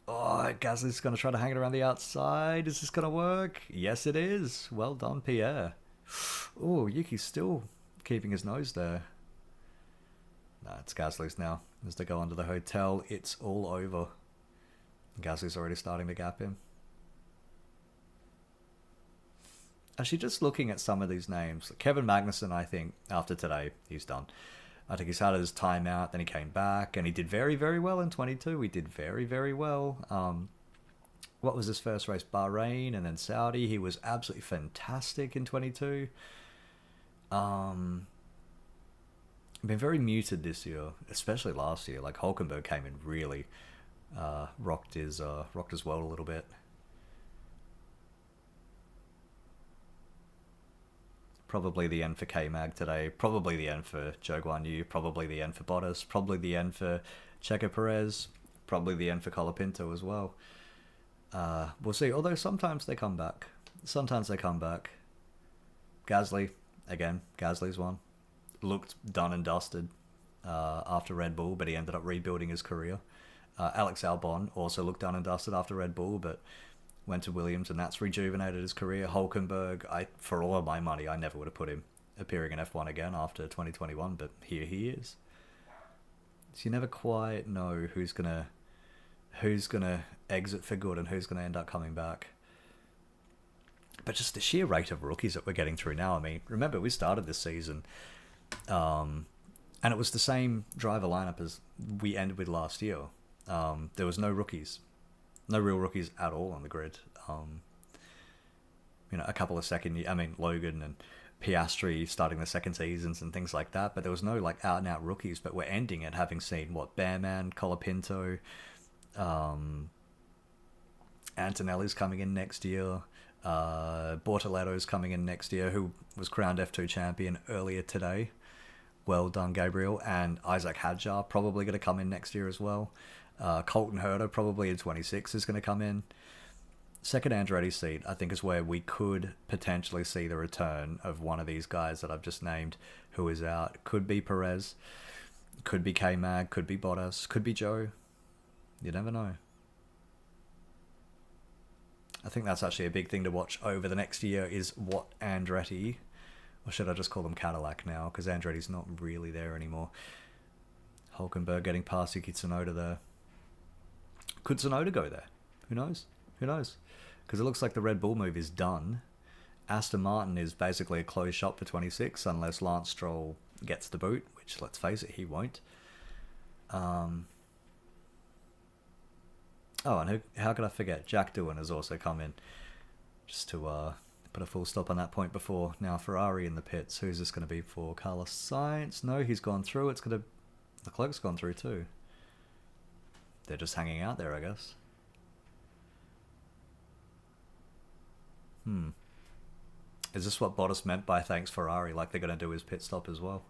Oh, Gasly's going to try to hang it around the outside. Is this going to work? Yes, it is. Well done, Pierre. Oh, Yuki's still keeping his nose there. Nah, it's Gasly's now. As they go under the hotel, it's all over. Gasly's already starting to gap him. Actually, just looking at some of these names, Kevin Magnussen, I think, after today, he's done. I think he's had his time out, then he came back, and he did very, very well in 22. He did very, very well. what was his first race? Bahrain and then Saudi. He was absolutely fantastic in 22. Been very muted this year, especially last year. Like Hulkenberg came in really rocked his world a little bit. Probably the end for K-Mag today. Probably the end for Zhou Guanyu. Probably the end for Bottas. Probably the end for Checo Perez. Probably the end for Colapinto as well. We'll see. Although sometimes they come back. Sometimes they come back. Gasly, again, Gasly's one. Looked done and dusted after Red Bull, but he ended up rebuilding his career. Alex Albon also looked done and dusted after Red Bull, but went to Williams, and that's rejuvenated his career. Hulkenberg, for all of my money, I never would have put him appearing in F1 again after 2021, but here he is. So you never quite know who's gonna exit for good and who's gonna end up coming back. But just the sheer rate of rookies that we're getting through now. I mean, remember we started this season, and it was the same driver lineup as we ended with last year. There was no rookies. No real rookies at all on the grid. A couple of Logan and Piastri starting the second seasons and things like that, but there was no like out and out rookies. But we're ending it having seen Bearman, Colapinto, Antonelli's coming in next year, Bortoletto's coming in next year, who was crowned F2 champion earlier today. Well done, Gabriel. And Isaac Hadjar probably going to come in next year as well. Colton Herta probably in 26 is going to come in. Second Andretti seat, I think, is where we could potentially see the return of one of these guys that I've just named who is out. Could be Perez, could be K-Mag, could be Bottas, could be Joe. You never know. I think that's actually a big thing to watch over the next year is what Andretti, or should I just call them Cadillac now, because Andretti's not really there anymore. Hulkenberg getting past Yuki Tsunoda there. Could Tsunoda go there? Who knows? Who knows? Because it looks like the Red Bull move is done. Aston Martin is basically a closed shop for 26 unless Lance Stroll gets the boot, which, let's face it, he won't. And how could I forget? Jack Doohan has also come in. Just to put a full stop on that point before. Now Ferrari in the pits. Who's this going to be for? Carlos Sainz? No, he's gone through. Leclerc's gone through too. They're just hanging out there, I guess. Is this what Bottas meant by thanks Ferrari? Like they're going to do his pit stop as well?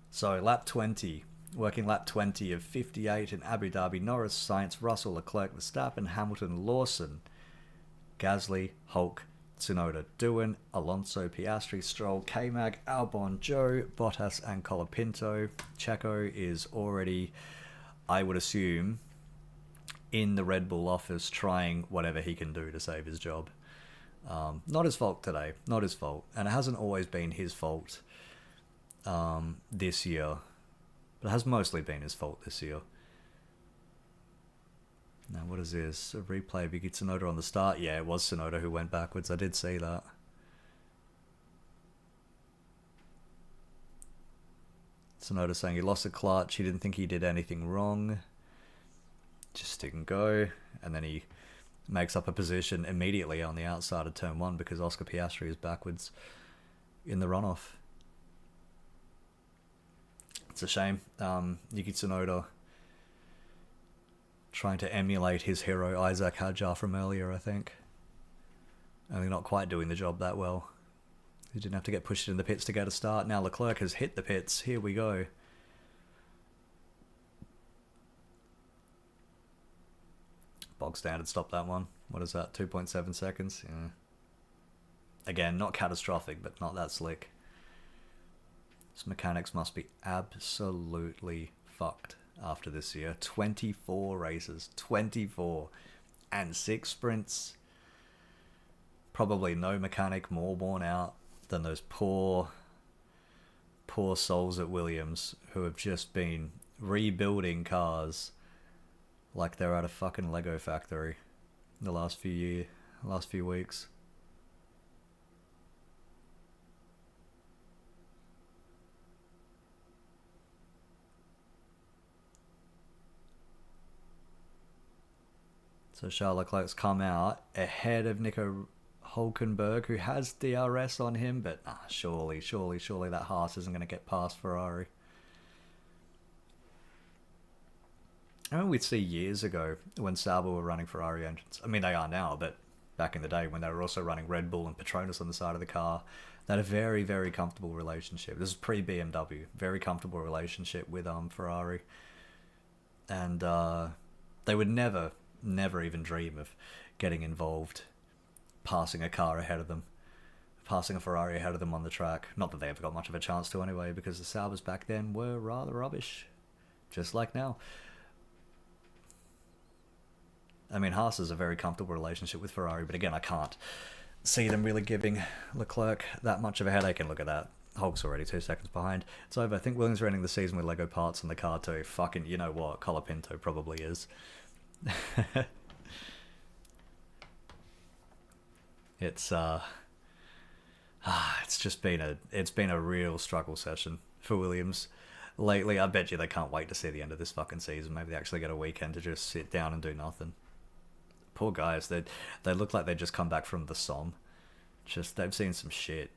So lap 20. Working lap 20 of 58 in Abu Dhabi. Norris, Sainz, Russell, Leclerc, Verstappen, Hamilton, Lawson, Gasly, Hulk, Tsunoda, Doohan, Alonso, Piastri, Stroll, K-Mag, Albon, Joe, Bottas and Colapinto. Checo is already, I would assume, in the Red Bull office trying whatever he can do to save his job. Not his fault today. Not his fault. And it hasn't always been his fault this year. But it has mostly been his fault this year. Now, what is this? A replay of Yuki Tsunoda on the start? Yeah, it was Tsunoda who went backwards. I did see that. Tsunoda saying he lost a clutch. He didn't think he did anything wrong. Just didn't go. And then he makes up a position immediately on the outside of turn 1 because Oscar Piastri is backwards in the runoff. It's a shame. Yuki Tsunoda trying to emulate his hero Isaac Hadjar from earlier, I think. Only not quite doing the job that well. He didn't have to get pushed in the pits to get a start. Now Leclerc has hit the pits. Here we go. Bog standard stopped that one. What is that? 2.7 seconds? Yeah. Again, not catastrophic, but not that slick. His mechanics must be absolutely fucked after this year. 24 races. 24. And 6 sprints. Probably no mechanic more worn out than those poor souls at Williams who have just been rebuilding cars like they're at a fucking Lego factory the last few weeks. So Charles Leclerc's come out ahead of Nico Hulkenberg, who has DRS on him, but surely that Haas isn't going to get past Ferrari. I remember we'd see years ago when Sauber were running Ferrari engines. I mean, they are now, but back in the day when they were also running Red Bull and Petronas on the side of the car, they had a very, very comfortable relationship. This is pre-BMW. Very comfortable relationship with Ferrari. And they would never even dream of getting involved, passing a car ahead of them, passing a Ferrari ahead of them on the track. Not that they ever got much of a chance to anyway, because the Saubers back then were rather rubbish, just like now. I mean, Haas has a very comfortable relationship with Ferrari, but again, I can't see them really giving Leclerc that much of a headache. And look at that. Hulk's already 2 seconds behind. It's over. I think Williams are ending the season with Lego parts in the car too. Fucking, you know what? Colapinto probably is. It's just been a real struggle session for Williams lately. I bet you they can't wait to see the end of this fucking season. Maybe they actually get a weekend to just sit down and do nothing. Poor guys, they look like they just come back from the Somme. They've seen some shit.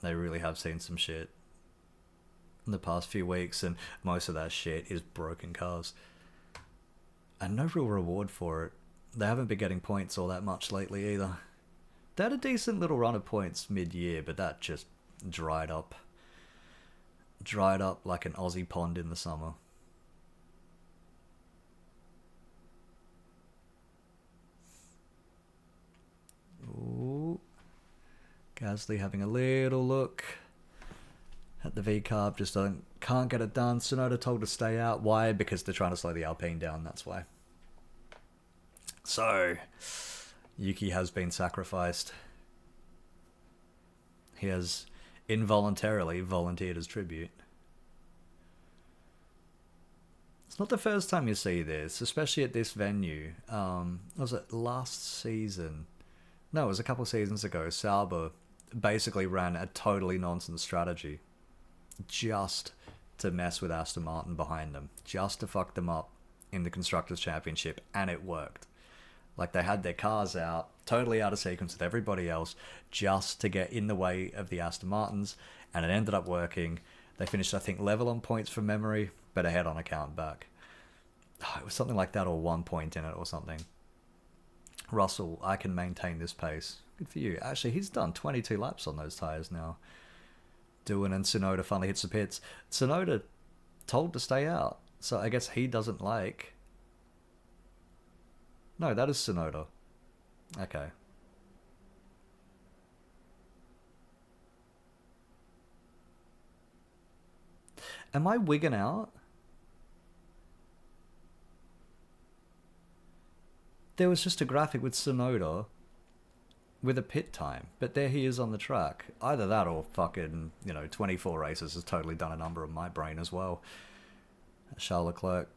They really have seen some shit in the past few weeks, and most of that shit is broken cars. And no real reward for it. They haven't been getting points all that much lately either. They had a decent little run of points mid-year, but that just dried up. Dried up like an Aussie pond in the summer. Ooh. Gasly having a little look at the V-carb, just can't get it done. Tsunoda told to stay out. Why? Because they're trying to slow the Alpine down, that's why. So, Yuki has been sacrificed. He has involuntarily volunteered as tribute. It's not the first time you see this, especially at this venue. Was it last season? No, it was a couple of seasons ago. Sauber basically ran a totally nonsense strategy just to mess with Aston Martin behind them, just to fuck them up in the Constructors' Championship, and it worked. Like, they had their cars out, totally out of sequence with everybody else, just to get in the way of the Aston Martins, and it ended up working. They finished, I think, level on points from memory, but ahead on account back. It was something like that, or 1 point in it or something. Russell, I can maintain this pace. Good for you. Actually, he's done 22 laps on those tyres now. Doohan and Tsunoda finally hits the pits. Tsunoda told to stay out, so I guess he doesn't like... No, that is Tsunoda. Okay. Am I wigging out? There was just a graphic with Tsunoda with a pit time, but there he is on the track. Either that or fucking, 24 races has totally done a number on my brain as well. Charles Leclerc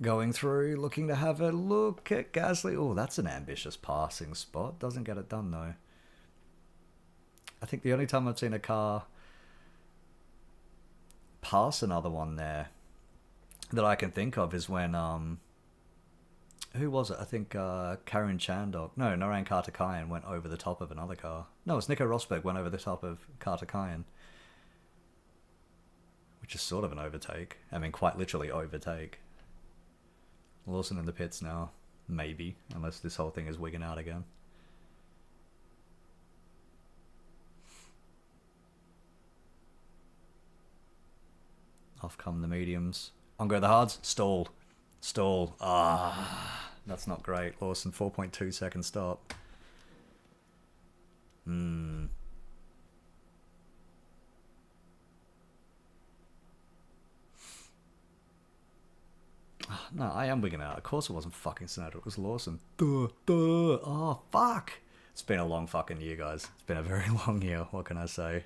going through, looking to have a look at Gasly. Oh, that's an ambitious passing spot. Doesn't get it done, though. I think the only time I've seen a car pass another one there that I can think of is when, who was it? I think Karen Chandok. No, Naran Kartikayan went over the top of another car. No, it's Nico Rosberg went over the top of Kartikayan. Which is sort of an overtake. I mean, quite literally overtake. Lawson in the pits now. Maybe. Unless this whole thing is wigging out again. Off come the mediums. On go the hards. Stall. Stall. That's not great. Lawson, 4.2 second stop. No, I am wigging out. Of course it wasn't fucking Tsunoda. It was Lawson. Duh. Oh, fuck. It's been a long fucking year, guys. It's been a very long year. What can I say?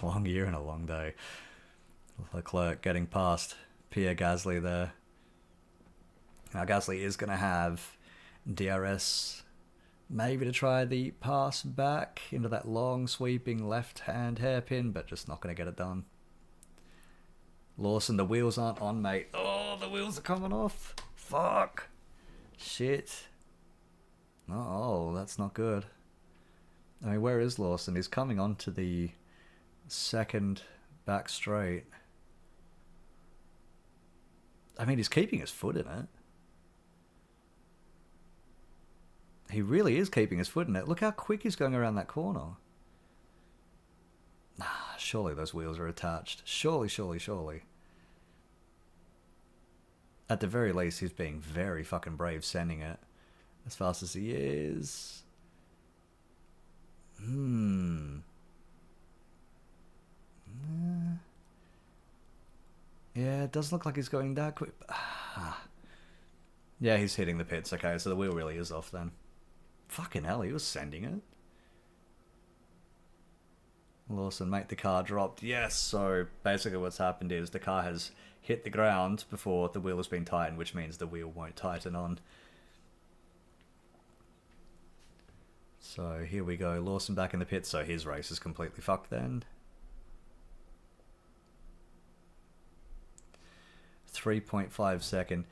A long year and a long day. Leclerc getting past Pierre Gasly there. Now Gasly is going to have DRS maybe to try the pass back into that long sweeping left-hand hairpin, but just not going to get it done. Lawson, the wheels aren't on, mate. Oh, the wheels are coming off. Fuck. Shit. Oh, that's not good. I mean, where is Lawson? He's coming on to the second back straight. I mean, he's keeping his foot in it. He really is keeping his foot in it. Look how quick he's going around that corner. Surely those wheels are attached. Surely, surely, surely. At the very least, he's being very fucking brave sending it as fast as he is. Yeah, it does look like he's going that quick. Yeah, he's hitting the pits. Okay, so the wheel really is off then. Fucking hell, he was sending it. Lawson, mate, the car dropped. Yes, so basically what's happened is the car has hit the ground before the wheel has been tightened, which means the wheel won't tighten on. So here we go. Lawson back in the pit, so his race is completely fucked then. 3.5 second.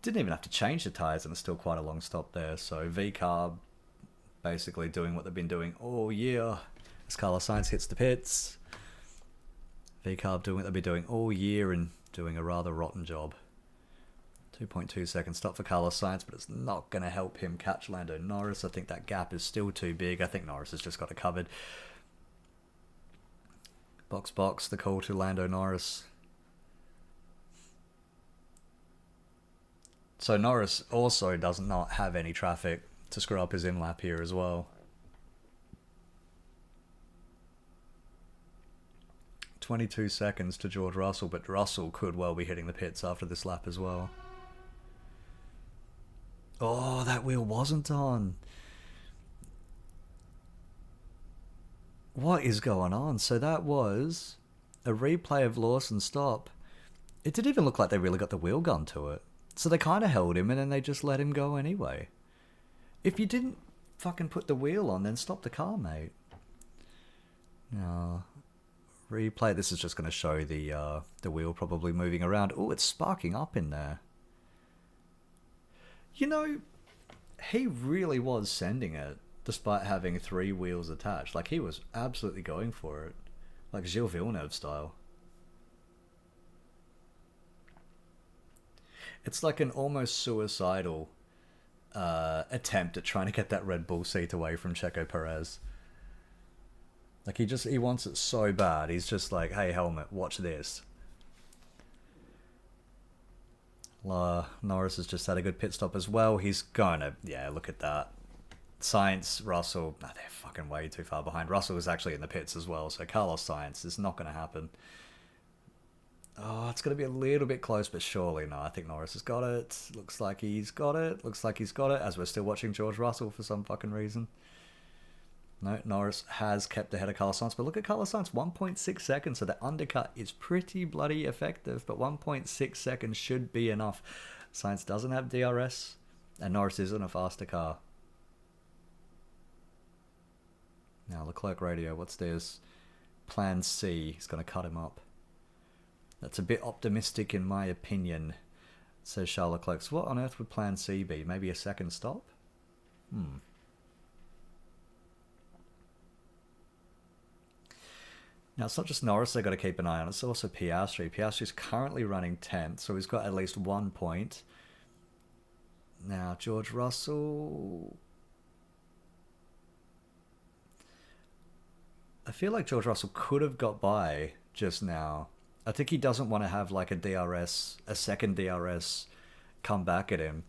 Didn't even have to change the tyres and it's still quite a long stop there. So V-Carb basically doing what they've been doing all year. As Carlos Sainz hits the pits. V-Carb doing what they've been doing all year and doing a rather rotten job. 2.2 second stop for Carlos Sainz, but it's not going to help him catch Lando Norris. I think that gap is still too big. I think Norris has just got it covered. Box, box, the call to Lando Norris. So Norris also does not have any traffic to screw up his in-lap here as well. 22 seconds to George Russell, but Russell could well be hitting the pits after this lap as well. Oh, that wheel wasn't on. What is going on? So that was a replay of Lawson's stop. It didn't even look like they really got the wheel gun to it. So they kind of held him and then they just let him go anyway. If you didn't fucking put the wheel on, then stop the car, mate. No. Replay. This is just going to show the wheel probably moving around. Oh, it's sparking up in there. You know, he really was sending it despite having 3 wheels attached. Like, he was absolutely going for it. Like Gilles Villeneuve style. It's like an almost suicidal attempt at trying to get that Red Bull seat away from Checo Perez. Like, he wants it so bad. He's just like, hey, helmet, watch this. Norris has just had a good pit stop as well. He's going to, yeah, look at that. Sainz, Russell, they're fucking way too far behind. Russell was actually in the pits as well, so Carlos Sainz is not going to happen. Oh, it's going to be a little bit close, but surely no. I think Norris has got it. Looks like he's got it. Looks like he's got it, as we're still watching George Russell for some fucking reason. No, Norris has kept ahead of Carlos Sainz, but look at Carlos Sainz, 1.6 seconds, so the undercut is pretty bloody effective, but 1.6 seconds should be enough. Sainz doesn't have DRS, and Norris isn't a faster car. Now, Leclerc radio, what's this? Plan C, he's going to cut him up. That's a bit optimistic in my opinion, says Charles Leclerc. So what on earth would Plan C be? Maybe a second stop? Now, it's not just Norris they've got to keep an eye on, it's also Piastri. Piastri's currently running 10th, so he's got at least 1 point. Now, George Russell... I feel like George Russell could have got by just now. I think he doesn't want to have like a second DRS come back at him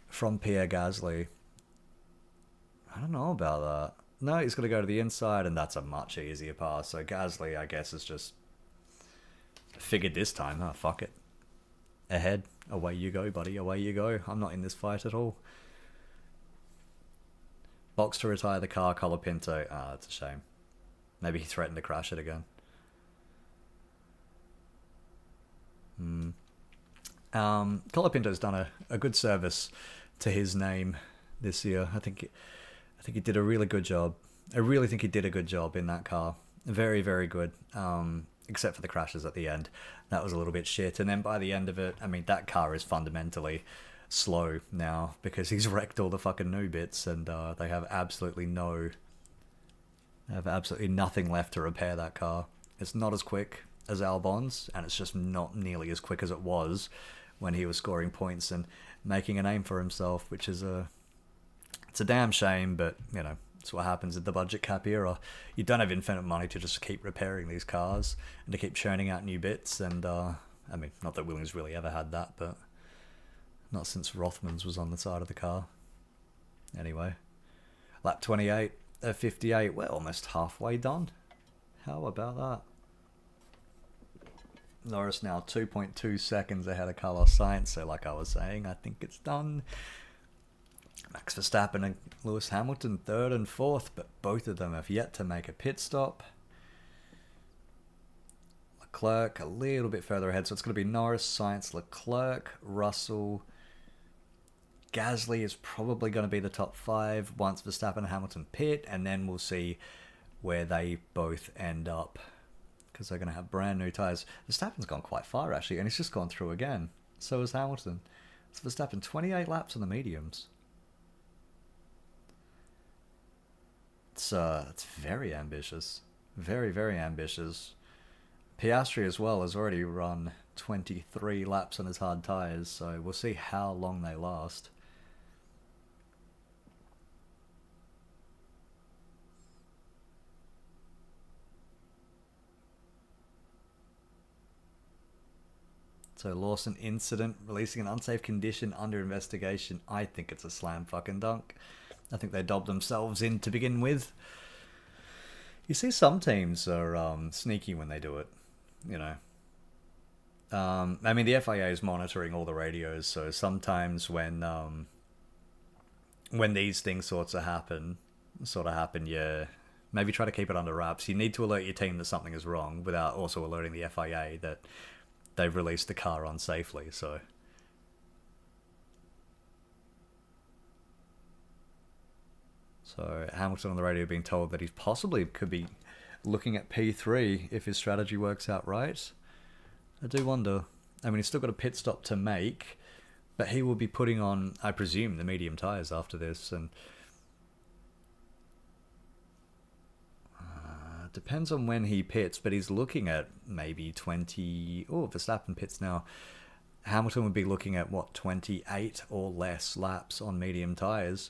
from Pierre Gasly. I don't know about that. No, he's going to go to the inside, and that's a much easier pass. So Gasly, I guess, has just figured this time, oh, fuck it. Ahead. Away you go, buddy. Away you go. I'm not in this fight at all. Box to retire the car, Colapinto. Ah, that's a shame. Maybe he threatened to crash it again. Colapinto's done a good service to his name this year. I think he did a really good job. I really think he did a good job in that car. Very, very good. Except for the crashes at the end. That was a little bit shit. And then by the end of it, I mean, that car is fundamentally slow now because he's wrecked all the fucking new bits, and they have absolutely nothing left to repair that car. It's not as quick as Albon's, and it's just not nearly as quick as it was when he was scoring points and making a name for himself, which is it's a damn shame, but you know, it's what happens in the budget cap era. You don't have infinite money to just keep repairing these cars and to keep churning out new bits, and I mean, not that Williams really ever had that, but not since Rothmans was on the side of the car. Anyway, lap 28 at 58, we're almost halfway done. How about that? Norris now 2.2 seconds ahead of Carlos Sainz, so like I was saying, I think it's done. Max Verstappen and Lewis Hamilton third and fourth, but both of them have yet to make a pit stop. Leclerc a little bit further ahead, so it's going to be Norris, Sainz, Leclerc, Russell. Gasly is probably going to be the top five once Verstappen and Hamilton pit, and then we'll see where they both end up, because they're going to have brand new tyres. Verstappen's gone quite far actually, and he's just gone through again. So has Hamilton. So Verstappen 28 laps on the mediums. It's very ambitious, very, very ambitious. Piastri as well has already run 23 laps on his hard tyres, so we'll see how long they last. So Lawson incident, releasing an unsafe condition under investigation. I think it's a slam fucking dunk. I think they dobbed themselves in to begin with. You see some teams are sneaky when they do it, you know. I mean, the FIA is monitoring all the radios, so sometimes when these things sort of happen, yeah, maybe try to keep it under wraps. You need to alert your team that something is wrong without also alerting the FIA that they've released the car unsafely, so... So Hamilton on the radio being told that he possibly could be looking at P3 if his strategy works out right. I do wonder. I mean, he's still got a pit stop to make, but he will be putting on, I presume, the medium tyres after this, and depends on when he pits, but he's looking at maybe 20... Oh, Verstappen pits now. Hamilton would be looking at, what, 28 or less laps on medium tyres.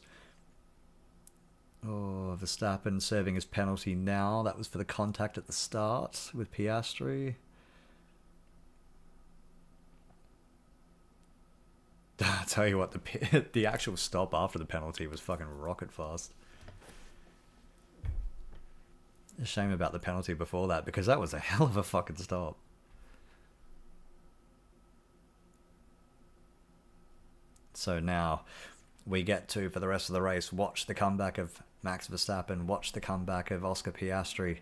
Oh, Verstappen serving his penalty now. That was for the contact at the start with Piastri. I tell you what, the actual stop after the penalty was fucking rocket fast. A shame about the penalty before that, because that was a hell of a fucking stop. So now we get to, for the rest of the race, watch the comeback of Max Verstappen, watch the comeback of Oscar Piastri,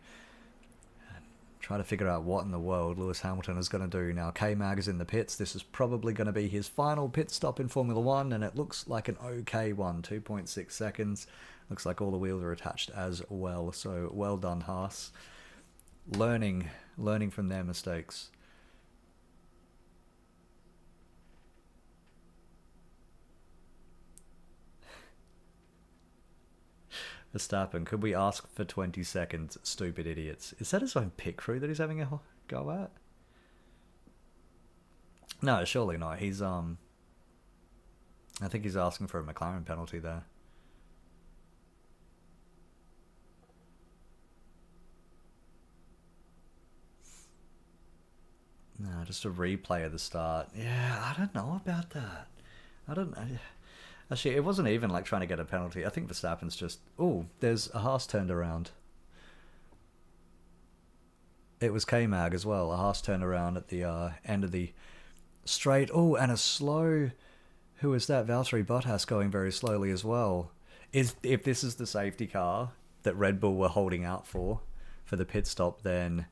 try to figure out what in the world Lewis Hamilton is going to do. Now, K-Mag is in the pits. This is probably going to be his final pit stop in Formula 1, and it looks like an okay one, 2.6 seconds. Looks like all the wheels are attached as well, so well done, Haas. Learning from their mistakes. Verstappen, could we ask for 20 seconds, stupid idiots? Is that his own pit crew that he's having a go at? No, surely not. He's, I think he's asking for a McLaren penalty there. No, just a replay of the start. Yeah, I don't know about that. Actually, it wasn't even like trying to get a penalty. I think Verstappen's just... Oh, there's a Haas turned around. It was K-Mag as well. A Haas turned around at the end of the straight. Oh, and a slow... Who is that? Valtteri Bottas going very slowly as well. If this is the safety car that Red Bull were holding out for the pit stop, then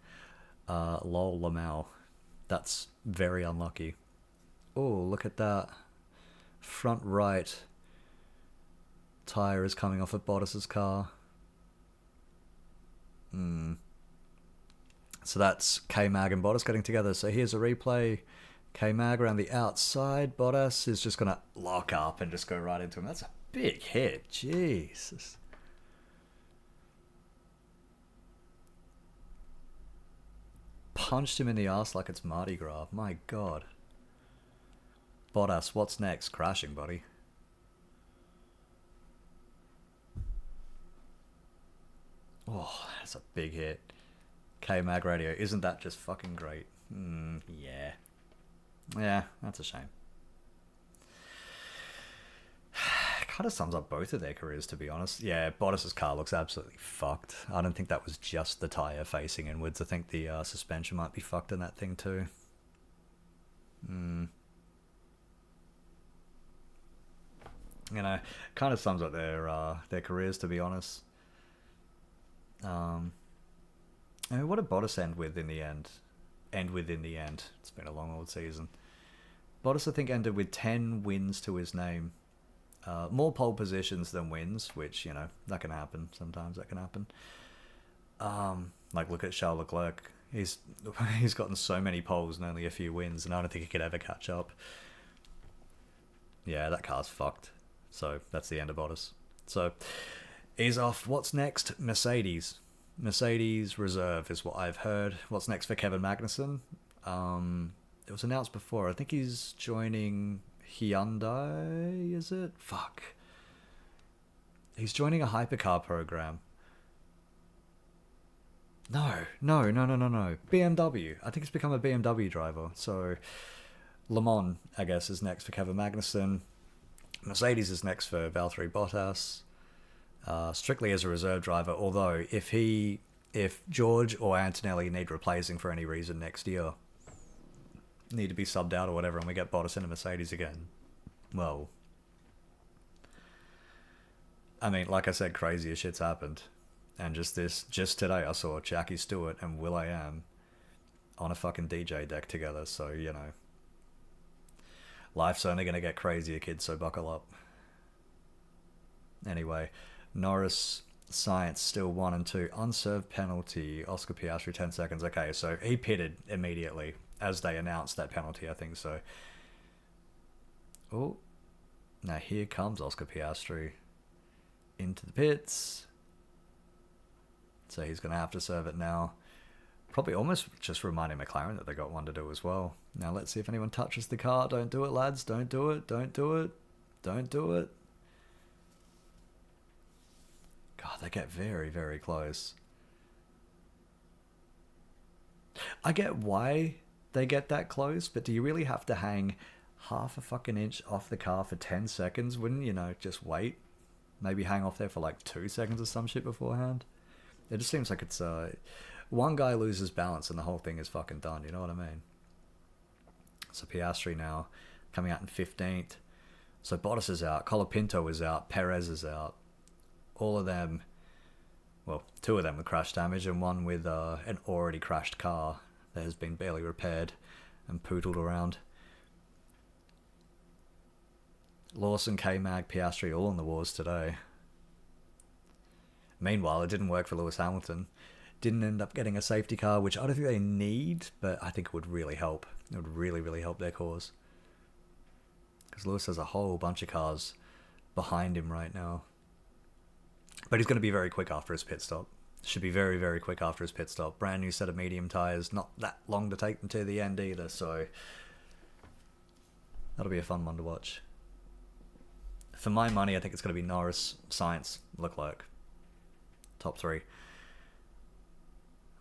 lol Lamau. That's very unlucky. Oh, look at that. Front right tyre is coming off of Bottas's car. So that's K-Mag and Bottas getting together. So here's a replay. K-Mag around the outside. Bottas is just going to lock up and just go right into him. That's a big hit. Jesus. Punched him in the ass like it's Mardi Gras. My God. Bottas, what's next? Crashing, buddy. Oh, that's a big hit. K-Mag radio. Isn't that just fucking great? Yeah. Yeah, that's a shame. Kind of sums up both of their careers, to be honest. Yeah, Bottas's car looks absolutely fucked. I don't think that was just the tyre facing inwards. I think the suspension might be fucked in that thing too. You know, kind of sums up their careers, to be honest. I mean, what did Bottas end with in the end? It's been a long old season. Bottas, I think, ended with 10 wins to his name. More pole positions than wins, which, you know, that can happen. Sometimes that can happen. Like, look at Charles Leclerc. He's gotten so many poles and only a few wins, and I don't think he could ever catch up. Yeah, that car's fucked. So that's the end of Bottas. So he's off. What's next? Mercedes. Mercedes reserve is what I've heard. What's next for Kevin Magnussen? It was announced before. I think he's joining Hyundai, is it? Fuck. He's joining a hypercar program. No. BMW. I think he's become a BMW driver. So Le Mans, I guess, is next for Kevin Magnussen. Mercedes is next for Valtteri Bottas. Strictly as a reserve driver, although if George or Antonelli need replacing for any reason next year, need to be subbed out or whatever, and we get Bottas into Mercedes again, well, I mean, like I said, crazier shit's happened. And just today I saw Jackie Stewart and will.i.am on a fucking DJ deck together, so, you know, life's only going to get crazier, kids, so buckle up. Anyway, Norris, Science still 1 and 2. Unserved penalty. Oscar Piastri 10 seconds. Okay, so he pitted immediately as they announced that penalty, I think so. Oh, now here comes Oscar Piastri into the pits. So he's going to have to serve it now. Probably almost just reminding McLaren that they got one to do as well. Now let's see if anyone touches the car. Don't do it, lads. Don't do it. Don't do it. Don't do it. God, they get very, very close. I get why they get that close, but do you really have to hang half a fucking inch off the car for 10 seconds? Wouldn't you know, just wait? Maybe hang off there for like 2 seconds or some shit beforehand? It just seems like it's one guy loses balance and the whole thing is fucking done, you know what I mean? So Piastri now coming out in 15th. So Bottas is out, Colapinto is out, Perez is out. All of them, well, 2 of them with crash damage and 1 with an already crashed car that has been barely repaired and poodled around. Lawson, K-Mag, Piastri all on the wars today. Meanwhile, it didn't work for Lewis Hamilton. Didn't end up getting a safety car, which I don't think they need, but I think it would really help. It would really, really help their cause. Because Lewis has a whole bunch of cars behind him right now. But he's going to be very quick after his pit stop. Should be very, very quick after his pit stop. Brand new set of medium tyres. Not that long to take them to the end either, so that'll be a fun one to watch. For my money, I think it's going to be Norris, Sainz, Leclerc. Top 3.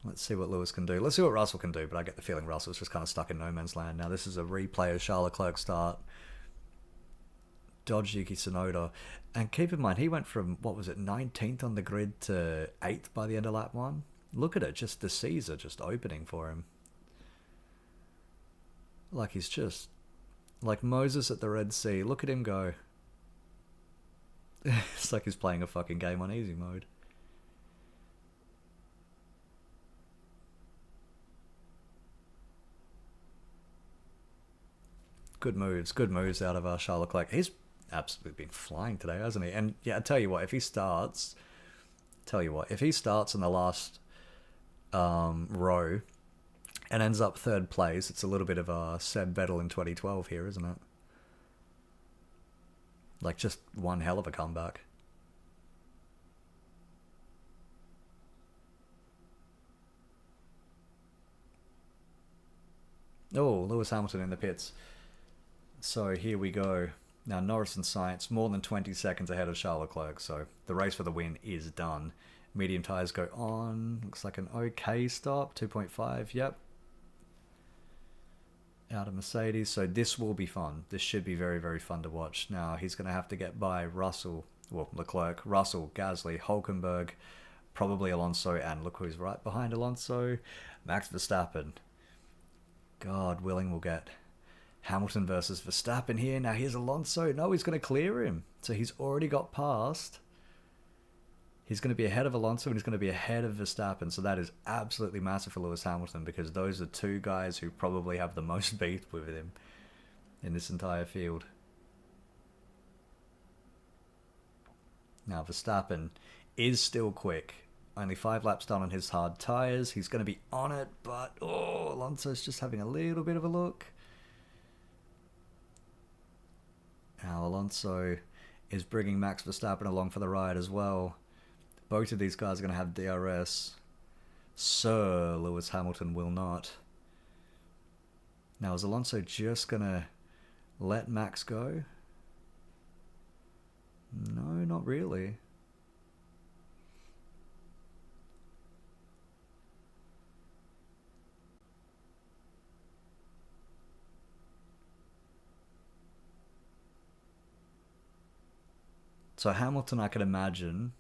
Let's see what Lewis can do. Let's see what Russell can do, but I get the feeling Russell's just kind of stuck in no man's land. Now, this is a replay of Charles Leclerc's start. Dodge Yuki Tsunoda. And keep in mind, he went from, 19th on the grid to 8th by the end of lap 1. Look at it, just the C's are just opening for him. Like he's just, like Moses at the Red Sea. Look at him go. It's like he's playing a fucking game on easy mode. Good moves out of Charles Leclerc. He's absolutely been flying today, hasn't he? And yeah, I tell you what, if he starts in the last row and ends up third place. It's a little bit of a Seb Vettel in 2012 here, isn't it? Like, just one hell of a comeback. Oh, Lewis Hamilton in the pits. So here we go. Now, Norris and Sainz more than 20 seconds ahead of Charles Leclerc, so the race for the win is done. Medium tyres go on. Looks like an okay stop. 2.5, yep. Out of Mercedes, so this will be fun. This should be very, very fun to watch. Now, he's going to have to get by Russell, well, Leclerc, Russell, Gasly, Hulkenberg, probably Alonso, and look who's right behind Alonso, Max Verstappen. God willing, we'll get Hamilton versus Verstappen here. Now, here's Alonso. No, he's going to clear him. So he's already got past. He's going to be ahead of Alonso and he's going to be ahead of Verstappen. So that is absolutely massive for Lewis Hamilton because those are two guys who probably have the most beef with him in this entire field. Now, Verstappen is still quick. Only 5 laps done on his hard tyres. He's going to be on it, but Alonso's just having a little bit of a look. Now, Alonso is bringing Max Verstappen along for the ride as well. Both of these guys are going to have DRS. Sir Lewis Hamilton will not. Now, is Alonso just going to let Max go? No, not really. So Hamilton, I can imagine,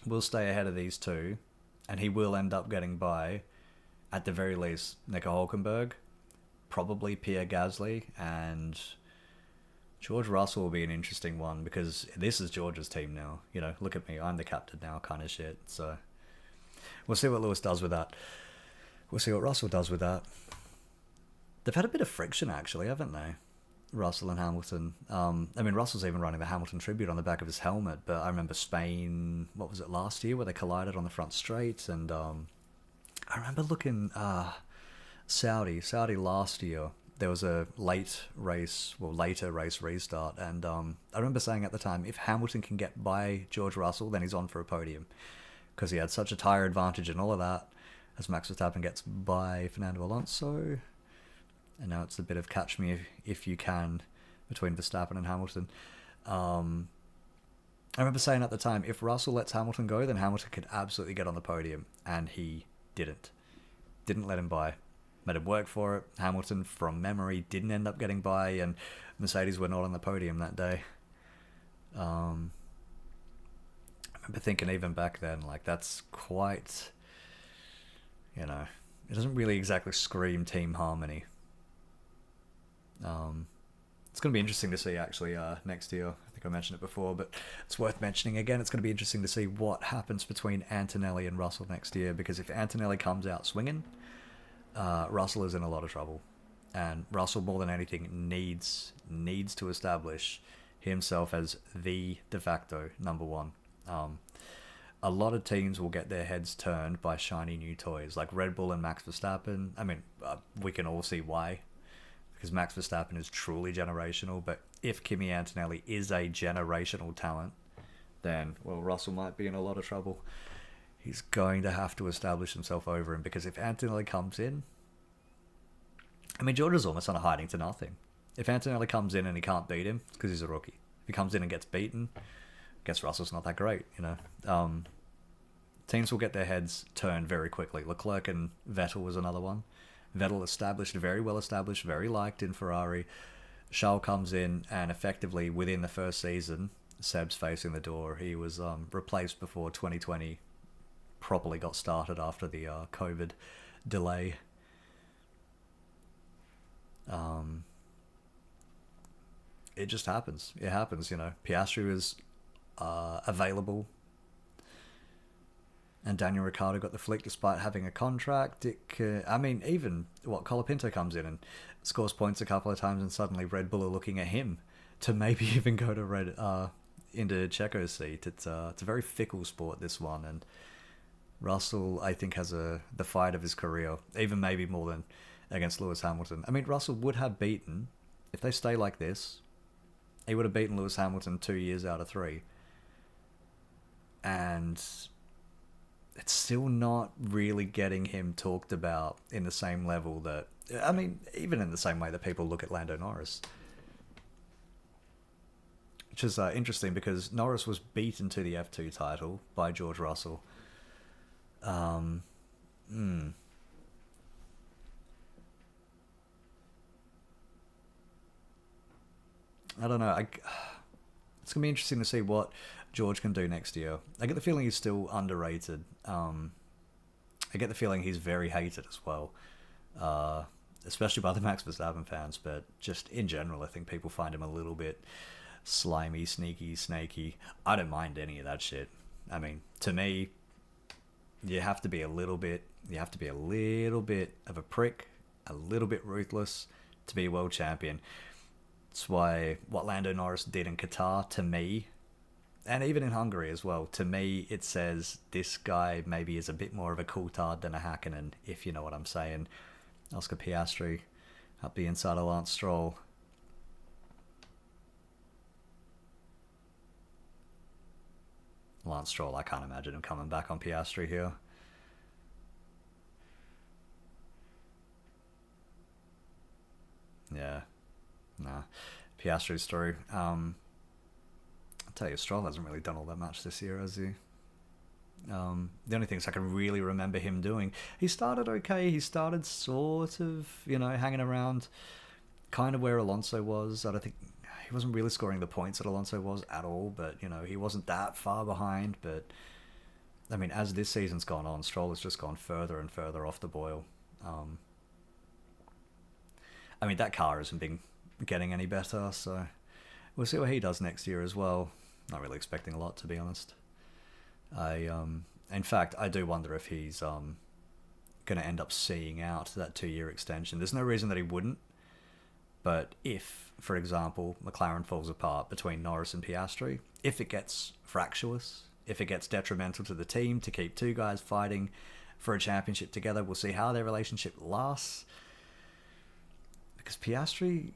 will stay ahead of these two, and he will end up getting by, at the very least, Nico Hulkenberg, probably Pierre Gasly, and George Russell will be an interesting one, because this is George's team now. You know, look at me, I'm the captain now kind of shit. So we'll see what Lewis does with that. We'll see what Russell does with that. They've had a bit of friction, actually, haven't they? Russell and Hamilton. I mean, Russell's even running the Hamilton tribute on the back of his helmet, but I remember Spain, what was it, last year, where they collided on the front straight, and I remember looking, Saudi last year, there was a later race restart, and I remember saying at the time, if Hamilton can get by George Russell, then he's on for a podium, because he had such a tyre advantage and all of that, as Max Verstappen gets by Fernando Alonso. And now it's a bit of catch me if you can between Verstappen and Hamilton. I remember saying at the time, if Russell lets Hamilton go, then Hamilton could absolutely get on the podium. And he didn't. Didn't let him by. Made him work for it. Hamilton, from memory, didn't end up getting by. And Mercedes were not on the podium that day. I remember thinking even back then, like, that's quite, you know, it doesn't really exactly scream team harmony. It's going to be interesting to see, actually, next year. I think I mentioned it before, but it's worth mentioning again. It's going to be interesting to see what happens between Antonelli and Russell next year, because if Antonelli comes out swinging, Russell is in a lot of trouble. And Russell, more than anything, needs to establish himself as the de facto number one. A lot of teams will get their heads turned by shiny new toys, like Red Bull and Max Verstappen. I mean, we can all see why. Because Max Verstappen is truly generational, but if Kimi Antonelli is a generational talent, then, well, Russell might be in a lot of trouble. He's going to have to establish himself over him, because if Antonelli comes in, I mean, George is almost on a hiding to nothing. If Antonelli comes in and he can't beat him, it's because he's a rookie. If he comes in and gets beaten, I guess Russell's not that great, you know. Teams will get their heads turned very quickly. Leclerc and Vettel was another one. Vettel established, very well established, very liked in Ferrari. Charles comes in, and effectively within the first season, Seb's facing the door. He was replaced before 2020 properly got started after the COVID delay. It just happens. It happens, you know. Piastri was available, and Daniel Ricciardo got the flick despite having a contract. I mean, even Colapinto comes in and scores points a couple of times, and suddenly Red Bull are looking at him to maybe even go to into Checo's seat. It's a very fickle sport, this one, and Russell, I think, has the fight of his career, even maybe more than against Lewis Hamilton. I mean, Russell would have beaten, if they stay like this, he would have beaten Lewis Hamilton 2 years out of 3. And it's still not really getting him talked about in the same level that, I mean, even in the same way that people look at Lando Norris. Which is interesting because Norris was beaten to the F2 title by George Russell. I don't know. It's going to be interesting to see what George can do next year. I get the feeling he's still underrated. I get the feeling he's very hated as well, especially by the Max Verstappen fans, but just in general, I think people find him a little bit slimy, sneaky, snaky. I don't mind any of that shit. I mean, to me, you have to be a little bit of a prick, a little bit ruthless to be a world champion. That's why what Lando Norris did in Qatar, to me, and even in Hungary as well, to me, it says this guy maybe is a bit more of a cool-tard than a Hakkinen, if you know what I'm saying. Oscar Piastri up the inside of Lance Stroll. Lance Stroll, I can't imagine him coming back on Piastri here. Yeah. Nah. Piastri's story. I'll tell you, Stroll hasn't really done all that much this year, has he? The only things I can really remember him doing, he started okay. He started sort of, hanging around kind of where Alonso was. I don't think he wasn't really scoring the points that Alonso was at all, but, he wasn't that far behind. But, I mean, as this season's gone on, Stroll has just gone further and further off the boil. I mean, that car hasn't been getting any better, so we'll see what he does next year as well. Not really expecting a lot, to be honest. In fact, I do wonder if he's going to end up seeing out that 2-year extension. There's no reason that he wouldn't, but if, for example, McLaren falls apart between Norris and Piastri, if it gets fractious, if it gets detrimental to the team to keep two guys fighting for a championship together, we'll see how their relationship lasts. Because Piastri,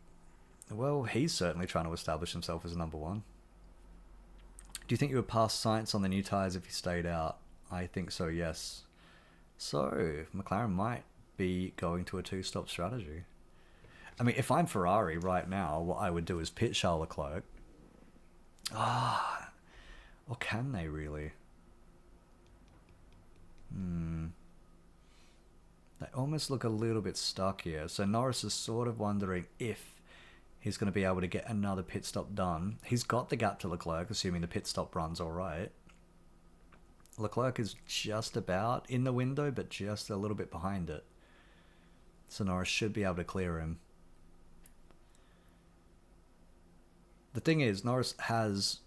well, he's certainly trying to establish himself as number one. Do you think you would pass Sainz on the new tyres if he stayed out? I think so, yes. So, McLaren might be going to a 2-stop strategy. I mean, if I'm Ferrari right now, what I would do is pit Charles Leclerc. Or can they really? They almost look a little bit stuck here. So Norris is sort of wondering if he's going to be able to get another pit stop done. He's got the gap to Leclerc, assuming the pit stop run's all right. Leclerc is just about in the window, but just a little bit behind it. So Norris should be able to clear him. The thing is, Norris has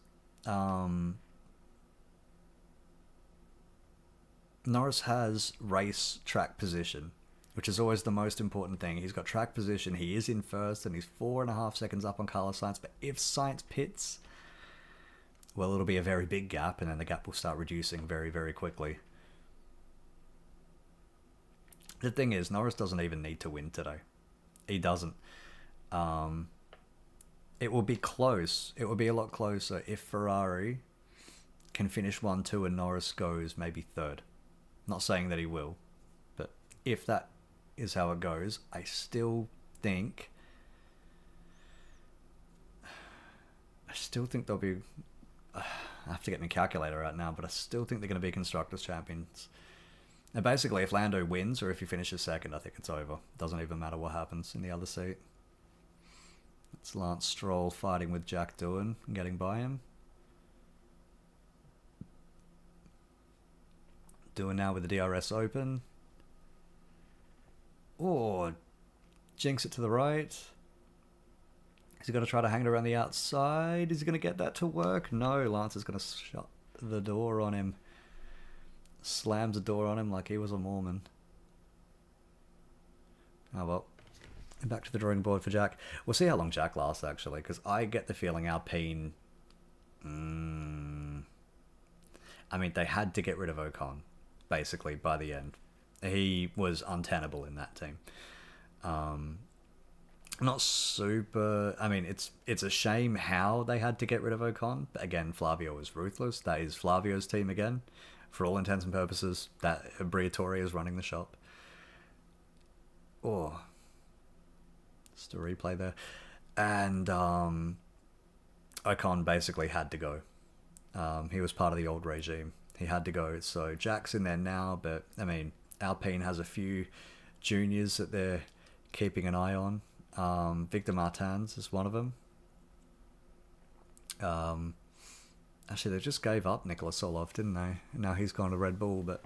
race track position, which is always the most important thing. He's got track position. He is in first, and he's 4.5 seconds up on Carlos Sainz. But if Sainz pits, well, it'll be a very big gap, and then the gap will start reducing very, very quickly. The thing is, Norris doesn't even need to win today. He doesn't. It will be close. It will be a lot closer if Ferrari can finish 1-2 and Norris goes maybe third. Not saying that he will, but if that is how it goes, I still think they'll be... I have to get my calculator out now, but I still think they're going to be Constructors' Champions. And basically, if Lando wins or if he finishes second, I think it's over. Doesn't even matter what happens in the other seat. It's Lance Stroll fighting with Jack Doohan and getting by him. Doohan now with the DRS open. Oh, jinx it to the right. Is he going to try to hang it around the outside? Is he going to get that to work? No, Lance is going to shut the door on him. Slams the door on him like he was a Mormon. Oh well. Back to the drawing board for Jack. We'll see how long Jack lasts, actually, because I get the feeling Alpine... I mean, they had to get rid of Ocon. basically, by the end. He was untenable in that team. Not super. I mean, it's a shame how they had to get rid of Ocon. But again, Flavio was ruthless. That is Flavio's team again. For all intents and purposes, that Briatore is running the shop. Oh, just a replay there. And Ocon basically had to go. He was part of the old regime. He had to go. So Jack's in there now, but I mean, Alpine has a few juniors that they're keeping an eye on. Victor Martins is one of them. Actually, they just gave up Nicolas Solov, didn't they? Now he's gone to Red Bull, but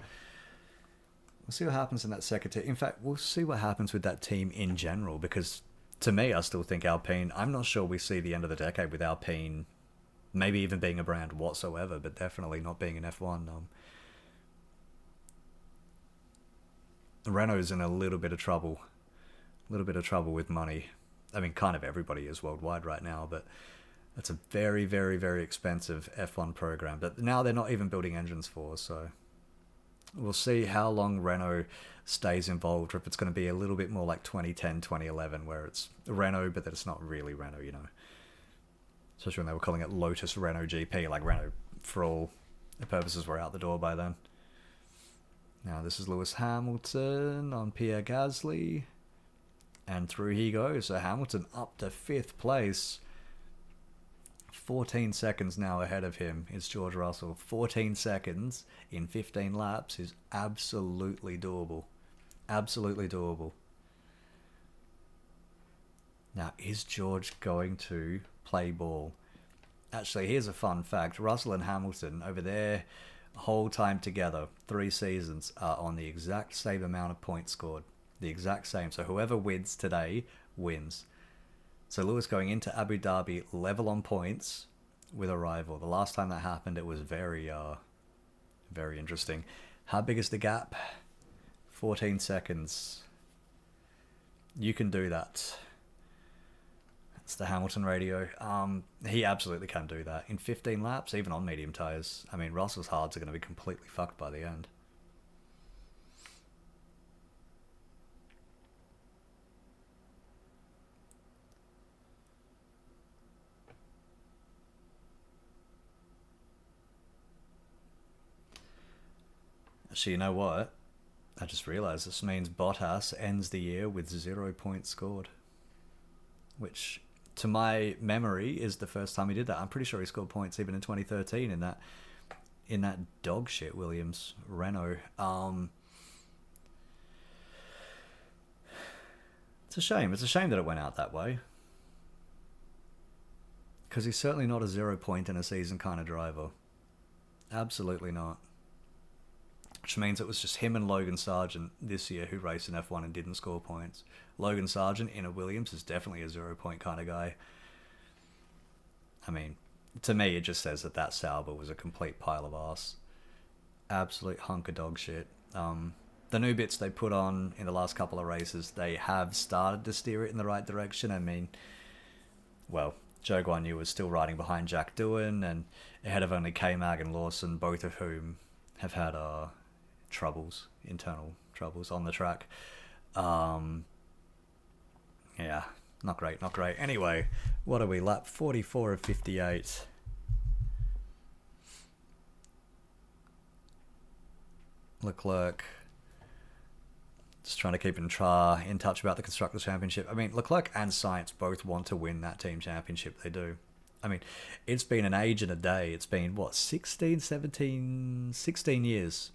we'll see what happens in that second team. In fact, we'll see what happens with that team in general, because to me, I still think Alpine, I'm not sure we see the end of the decade with Alpine maybe even being a brand whatsoever, but definitely not being an F1. Renault's in a little bit of trouble. A little bit of trouble with money. I mean, kind of everybody is worldwide right now, but it's a very, very, very expensive F1 program that now they're not even building engines for, so we'll see how long Renault stays involved, or if it's going to be a little bit more like 2010, 2011, where it's Renault, but that it's not really Renault, you know. Especially when they were calling it Lotus Renault GP, like Renault, for all the purposes, were out the door by then. Now this is Lewis Hamilton on Pierre Gasly. And through he goes. So Hamilton up to 5th place. 14 seconds now ahead of him is George Russell. 14 seconds in 15 laps is absolutely doable. Absolutely doable. Now, is George going to play ball? Actually, here's a fun fact. Russell and Hamilton, over their whole time together, 3 seasons, are on the exact same amount of points scored. The exact same. So whoever wins today wins. So Lewis going into Abu Dhabi level on points with a rival. The last time that happened, it was very interesting. How big is the gap? 14 seconds. You can do that. That's the Hamilton radio. He absolutely can do that. In 15 laps, even on medium tyres. I mean, Russell's hards are going to be completely fucked by the end. Actually, you know what? I just realised this means Bottas ends the year with 0 points scored. Which, to my memory, is the first time he did that. I'm pretty sure he scored points even in 2013 in that dog shit Williams Renault. It's a shame. It's a shame that it went out that way. Because he's certainly not a 0 point in a season kind of driver. Absolutely not. Which means it was just him and Logan Sargent this year who raced in F1 and didn't score points. Logan Sargent in a Williams is definitely a 0 point kind of guy. I mean, to me, it just says that Sauber was a complete pile of arse. Absolute hunk of dog shit. The new bits they put on in the last couple of races, they have started to steer it in the right direction. I mean, well, Zhou Guanyu was still riding behind Jack Doohan and ahead of only K-Mag and Lawson, both of whom have had internal troubles on the track. Yeah, not great. Anyway, what are we? Lap 44 of 58. Leclerc just trying to keep in touch about the Constructors' Championship. I mean, Leclerc and Sainz both want to win that team championship. They do. I mean, it's been an age and a day. It's been, 16 years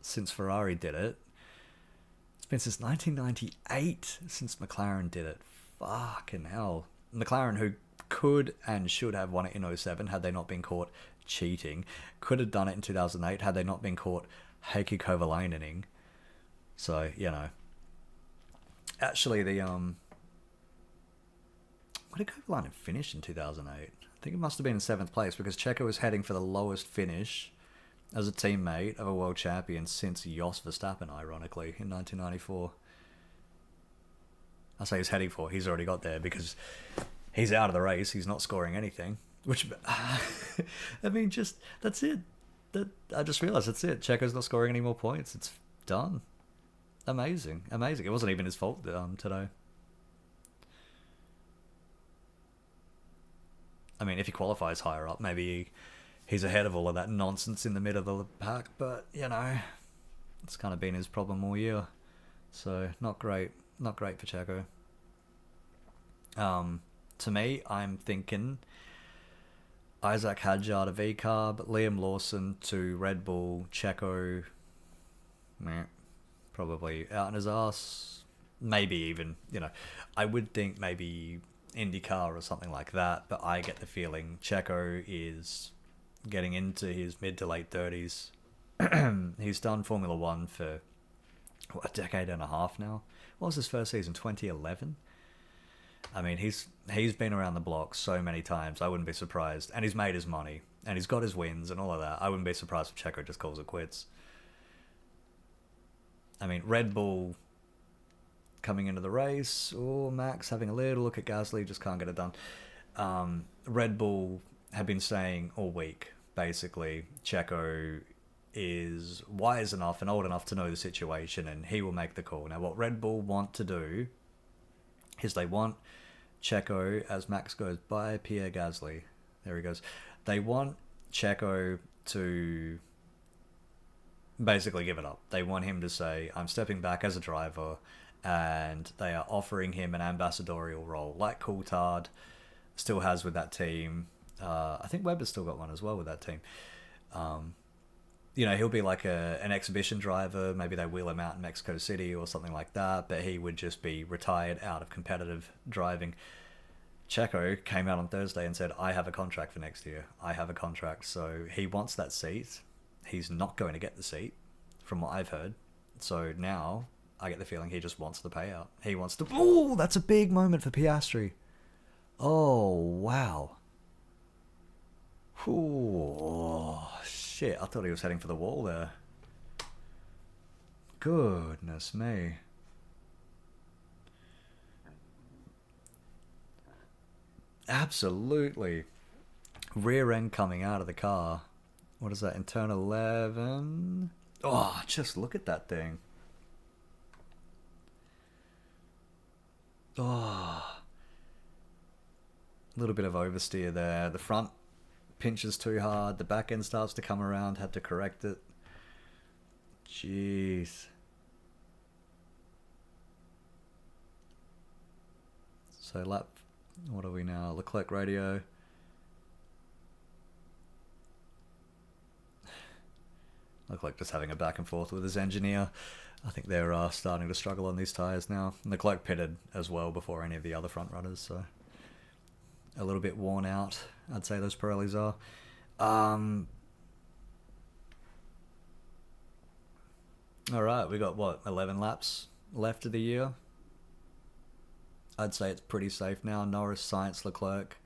since Ferrari did it. It's been since 1998 since McLaren did it. Fucking hell. McLaren, who could and should have won it in 07 had they not been caught cheating, could have done it in 2008 had they not been caught Heikki Kovalainen-ing. So, you know. Actually, where did Kovalainen finish in 2008? I think it must have been in 7th place because Checo was heading for the lowest finish as a teammate of a world champion since Jos Verstappen, ironically, in 1994. I say he's heading for, he's already got there because he's out of the race, he's not scoring anything. Which, I mean, just, that's it. I just realised that's it. Checo's not scoring any more points. It's done. Amazing. Amazing. It wasn't even his fault today. I mean, if he qualifies higher up, maybe he's ahead of all of that nonsense in the middle of the pack. But, you know, it's kind of been his problem all year. So, not great. Not great for Checo. To me, I'm thinking Isaac Hadjar to VCarb, Liam Lawson to Red Bull, Checo, probably out in his ass. Maybe even, you know, I would think maybe IndyCar or something like that, but I get the feeling Checo is getting into his mid to late 30s. He's done Formula One for a decade and a half now. What was his first season? 2011. I mean, he's been around the block so many times. I wouldn't be surprised, and he's made his money, and he's got his wins and all of that. I wouldn't be surprised if Checo just calls it quits. I mean, Red Bull coming into the race, or Max having a little look at Gasly, just can't get it done. Red Bull have been saying all week, basically, Checo is wise enough and old enough to know the situation, and he will make the call. Now, what Red Bull want to do is they want Checo, as Max goes by Pierre Gasly, there he goes, they want Checo to basically give it up. They want him to say, I'm stepping back as a driver, and they are offering him an ambassadorial role, like Coulthard still has with that team. I think Webber's still got one as well with that team. You know, he'll be like an exhibition driver. Maybe they wheel him out in Mexico City or something like that, but he would just be retired out of competitive driving. Checo came out on Thursday and said, I have a contract for next year. I have a contract. So he wants that seat. He's not going to get the seat, from what I've heard. So now I get the feeling he just wants the payout. He wants to... Oh, that's a big moment for Piastri. Oh, wow. Oh, shit. I thought he was heading for the wall there. Goodness me. Absolutely. Rear end coming out of the car. What is that? In turn 11? Oh, just look at that thing. Oh. A little bit of oversteer there. The front pinches too hard. The back end starts to come around. Had to correct it. Jeez. So lap... What are we now? Leclerc radio. Leclerc just having a back and forth with his engineer. I think they're starting to struggle on these tyres now. Leclerc pitted as well before any of the other front runners, so a little bit worn out, I'd say those Pirellis are. Alright, we got, what, 11 laps left of the year? I'd say it's pretty safe now. Norris, Sainz, Leclerc,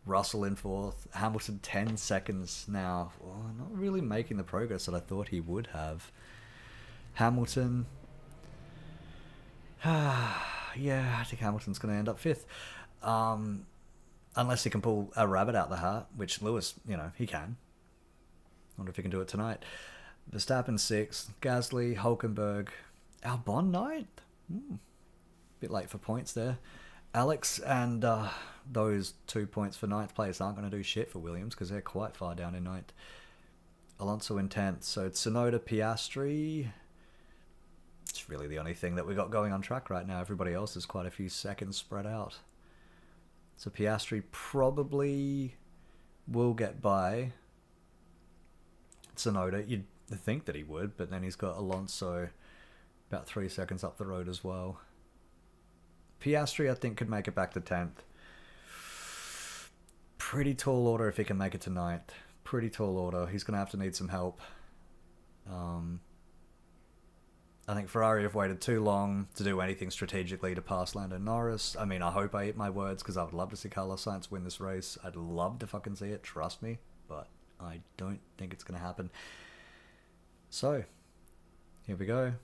Russell in fourth. Hamilton 10 seconds now. Oh, not really making the progress that I thought he would have. Hamilton. Yeah, I think Hamilton's going to end up fifth. Unless he can pull a rabbit out the hat, which Lewis, you know, he can. Wonder if he can do it tonight. Verstappen 6th. Gasly, Hulkenberg. Albon 9th. Bit late for points there. Alex and those 2 points for 9th place aren't going to do shit for Williams because they're quite far down in 9th. Alonso in 10th. So Tsunoda, Piastri. It's really the only thing that we got going on track right now. Everybody else is quite a few seconds spread out. So Piastri probably will get by Tsunoda. You'd think that he would, but then he's got Alonso about 3 seconds up the road as well. Piastri, I think, could make it back to 10th. Pretty tall order if he can make it to 9th. Pretty tall order. He's going to have to need some help. I think Ferrari have waited too long to do anything strategically to pass Lando Norris. I mean, I hope I eat my words because I would love to see Carlos Sainz win this race. I'd love to fucking see it, trust me. But I don't think it's going to happen. So, here we go.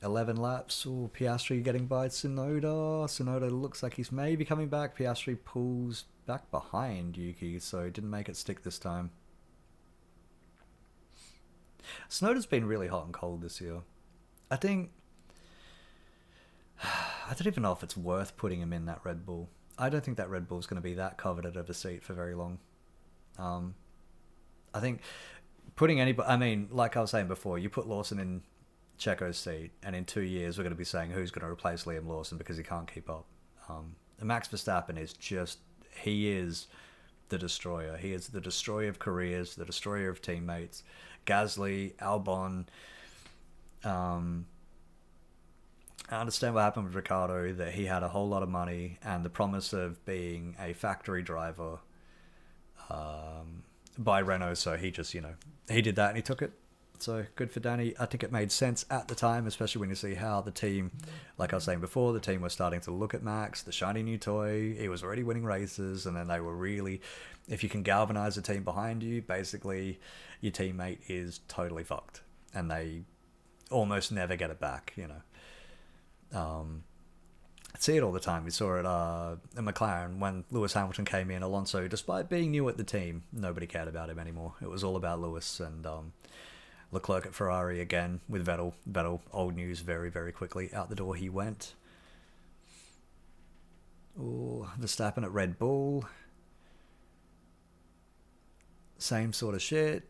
11 laps. Ooh, Piastri getting by Tsunoda. Tsunoda looks like he's maybe coming back. Piastri pulls back behind Yuki, so didn't make it stick this time. Snowden's been really hot and cold this year. I think I don't even know if it's worth putting him in that Red Bull. I don't think that Red Bull's going to be that coveted of a seat for very long. Um, I think putting anybody, I mean, like I was saying before, you put Lawson in Checo's seat, and in 2 years we're going to be saying who's going to replace Liam Lawson because he can't keep up. And Max Verstappen is just, he is the destroyer. He is the destroyer of careers, the destroyer of teammates. Gasly, Albon. I understand what happened with Ricardo, that he had a whole lot of money and the promise of being a factory driver by Renault, so he just, he did that and he took it. So good for Danny. I think it made sense at the time, especially when you see how the team, like I was saying before, the team was starting to look at Max, the shiny new toy. He was already winning races, and then they were really, if you can galvanize a team behind you, basically your teammate is totally fucked, and they almost never get it back. I see it all the time. We saw it in McLaren when Lewis Hamilton came in. Alonso, despite being new at the team, nobody cared about him anymore. It was all about Lewis, and Leclerc at Ferrari again with Vettel. Vettel, old news, very, very quickly. Out the door he went. Ooh, Verstappen at Red Bull. Same sort of shit.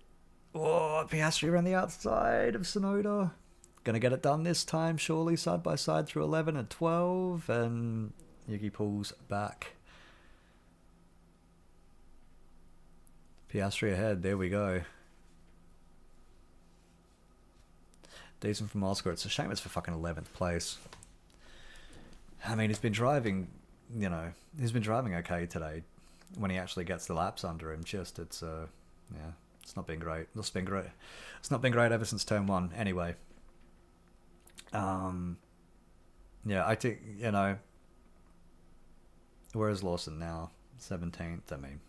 Oh, Piastri around the outside of Tsunoda. Gonna get it done this time, surely, side by side through 11 and 12. And Yuki pulls back. Piastri ahead, there we go. Decent from Oscar. It's a shame it's for fucking 11th place. I mean, he's been driving, he's been driving okay today. When he actually gets the laps under him, it's not been great. It's not been great ever since turn 1. Anyway. I think, where is Lawson now? 17th. I mean,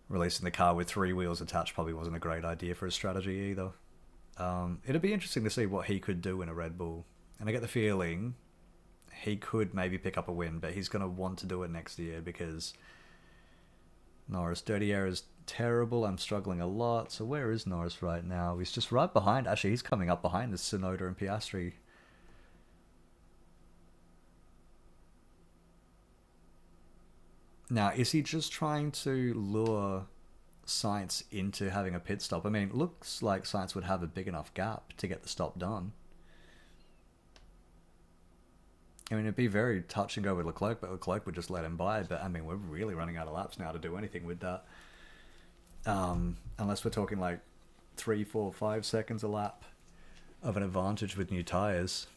releasing the car with 3 wheels attached probably wasn't a great idea for his strategy either. It'd be interesting to see what he could do in a Red Bull. And I get the feeling he could maybe pick up a win, but he's going to want to do it next year because Norris, dirty air is terrible. I'm struggling a lot. So where is Norris right now? He's just right behind. Actually, he's coming up behind the Tsunoda and Piastri. Now, is he just trying to lure Sainz into having a pit stop? I mean, it looks like Sainz would have a big enough gap to get the stop done. I mean, it'd be very touch and go with Leclerc, but Leclerc would just let him by. But I mean, we're really running out of laps now to do anything with that. Unless we're talking like 3, 4, 5 seconds a lap of an advantage with new tyres.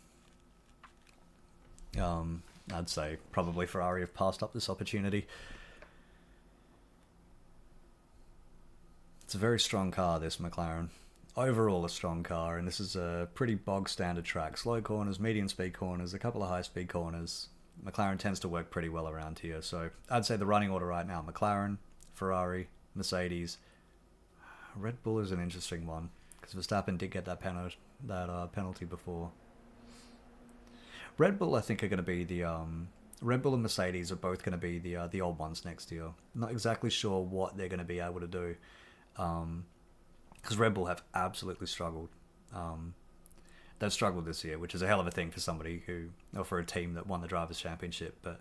I'd say probably Ferrari have passed up this opportunity. It's a very strong car, this McLaren. Overall a strong car, and this is a pretty bog standard track. Slow corners, medium speed corners, a couple of high speed corners. McLaren tends to work pretty well around here, so I'd say the running order right now: McLaren, Ferrari, Mercedes. Red Bull is an interesting one because Verstappen did get that penalty before. Red Bull, I think, are going to be the Red Bull and Mercedes are both going to be the old ones next year. Not exactly sure what they're going to be able to do, because Red Bull have absolutely struggled. They've struggled this year, which is a hell of a thing for somebody or for a team that won the Drivers' Championship. But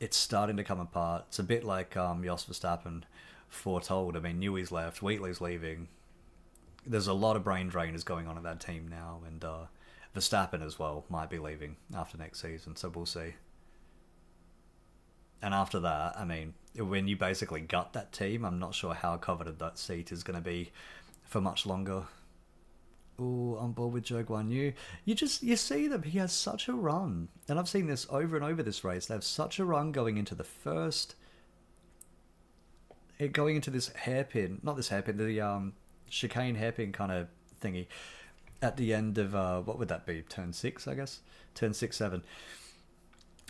it's starting to come apart. It's a bit like Jos Verstappen foretold. I mean, Newey's left, Wheatley's leaving. There's a lot of brain drainers going on at that team now, and Verstappen as well might be leaving after next season, so we'll see. And after that, I mean, when you basically gut that team, I'm not sure how coveted that seat is going to be for much longer. Ooh, on board with Joe Guan Yu. You see them, he has such a run. And I've seen this over and over this race. They have such a run going into the first... Going into this hairpin, not this hairpin, the chicane hairpin kind of thingy. At the end of, what would that be? Turn 6, I guess? Turn 6, 7.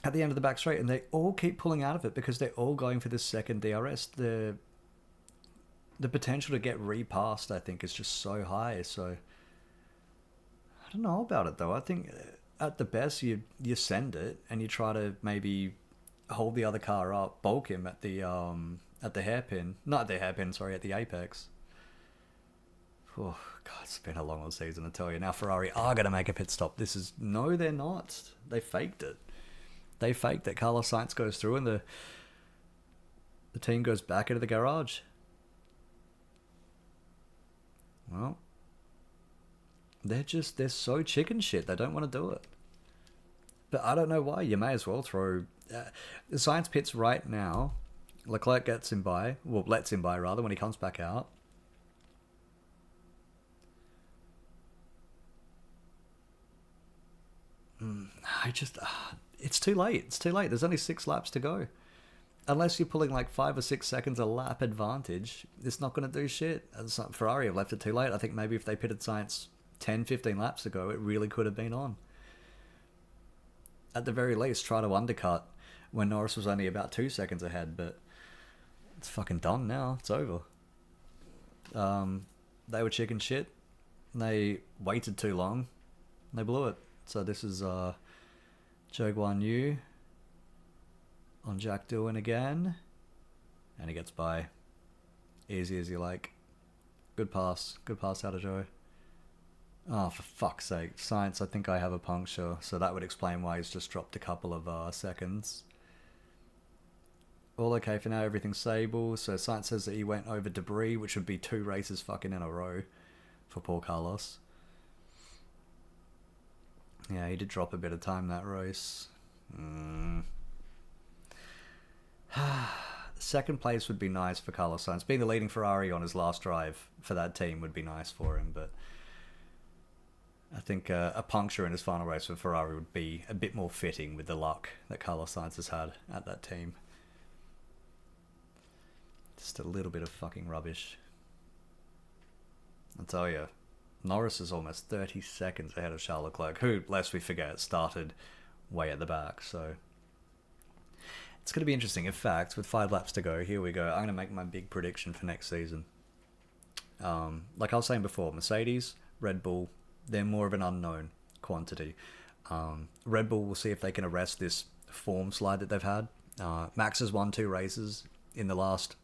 At the end of the back straight, and they all keep pulling out of it because they're all going for this second DRS. The potential to get repassed, I think, is just so high. So I don't know about it though. I think at the best you send it and you try to maybe hold the other car up, bulk him at the hairpin, not at the hairpin, sorry, at the apex. Oh, God, it's been a long old season, I tell you. Now Ferrari are going to make a pit stop. No, they're not. They faked it. They faked that Carlos Sainz goes through and the team goes back into the garage. Well, they're so chicken shit. They don't want to do it. But I don't know why. You may as well throw the Sainz pits right now. Leclerc lets him by rather when he comes back out. It's too late. It's too late. There's only 6 laps to go. Unless you're pulling like 5 or 6 seconds a lap advantage, it's not going to do shit. Ferrari have left it too late. I think maybe if they pitted Sainz 10, 15 laps ago, it really could have been on. At the very least, try to undercut when Norris was only about 2 seconds ahead, but it's fucking done now. It's over. They were chicken shit. They waited too long. They blew it. So this is Zhou Guan Yu on Jack Doohan again. And he gets by. Easy as you like. Good pass. Good pass out of Zhou. Oh, for fuck's sake. Sainz, I think I have a puncture. So that would explain why he's just dropped a couple of seconds. All okay for now. Everything's stable. So Sainz says that he went over debris, which would be 2 races fucking in a row for poor Carlos. Yeah, he did drop a bit of time that race. Second place would be nice for Carlos Sainz. Being the leading Ferrari on his last drive for that team would be nice for him, but I think a puncture in his final race for Ferrari would be a bit more fitting with the luck that Carlos Sainz has had at that team. Just a little bit of fucking rubbish. I'll tell you, Norris is almost 30 seconds ahead of Charles Leclerc, who, lest we forget, started way at the back. So it's going to be interesting. In fact, with 5 laps to go, here we go. I'm going to make my big prediction for next season. Like I was saying before, Mercedes, Red Bull, they're more of an unknown quantity. Red Bull will see if they can arrest this form slide that they've had. Max has won 2 races in the last,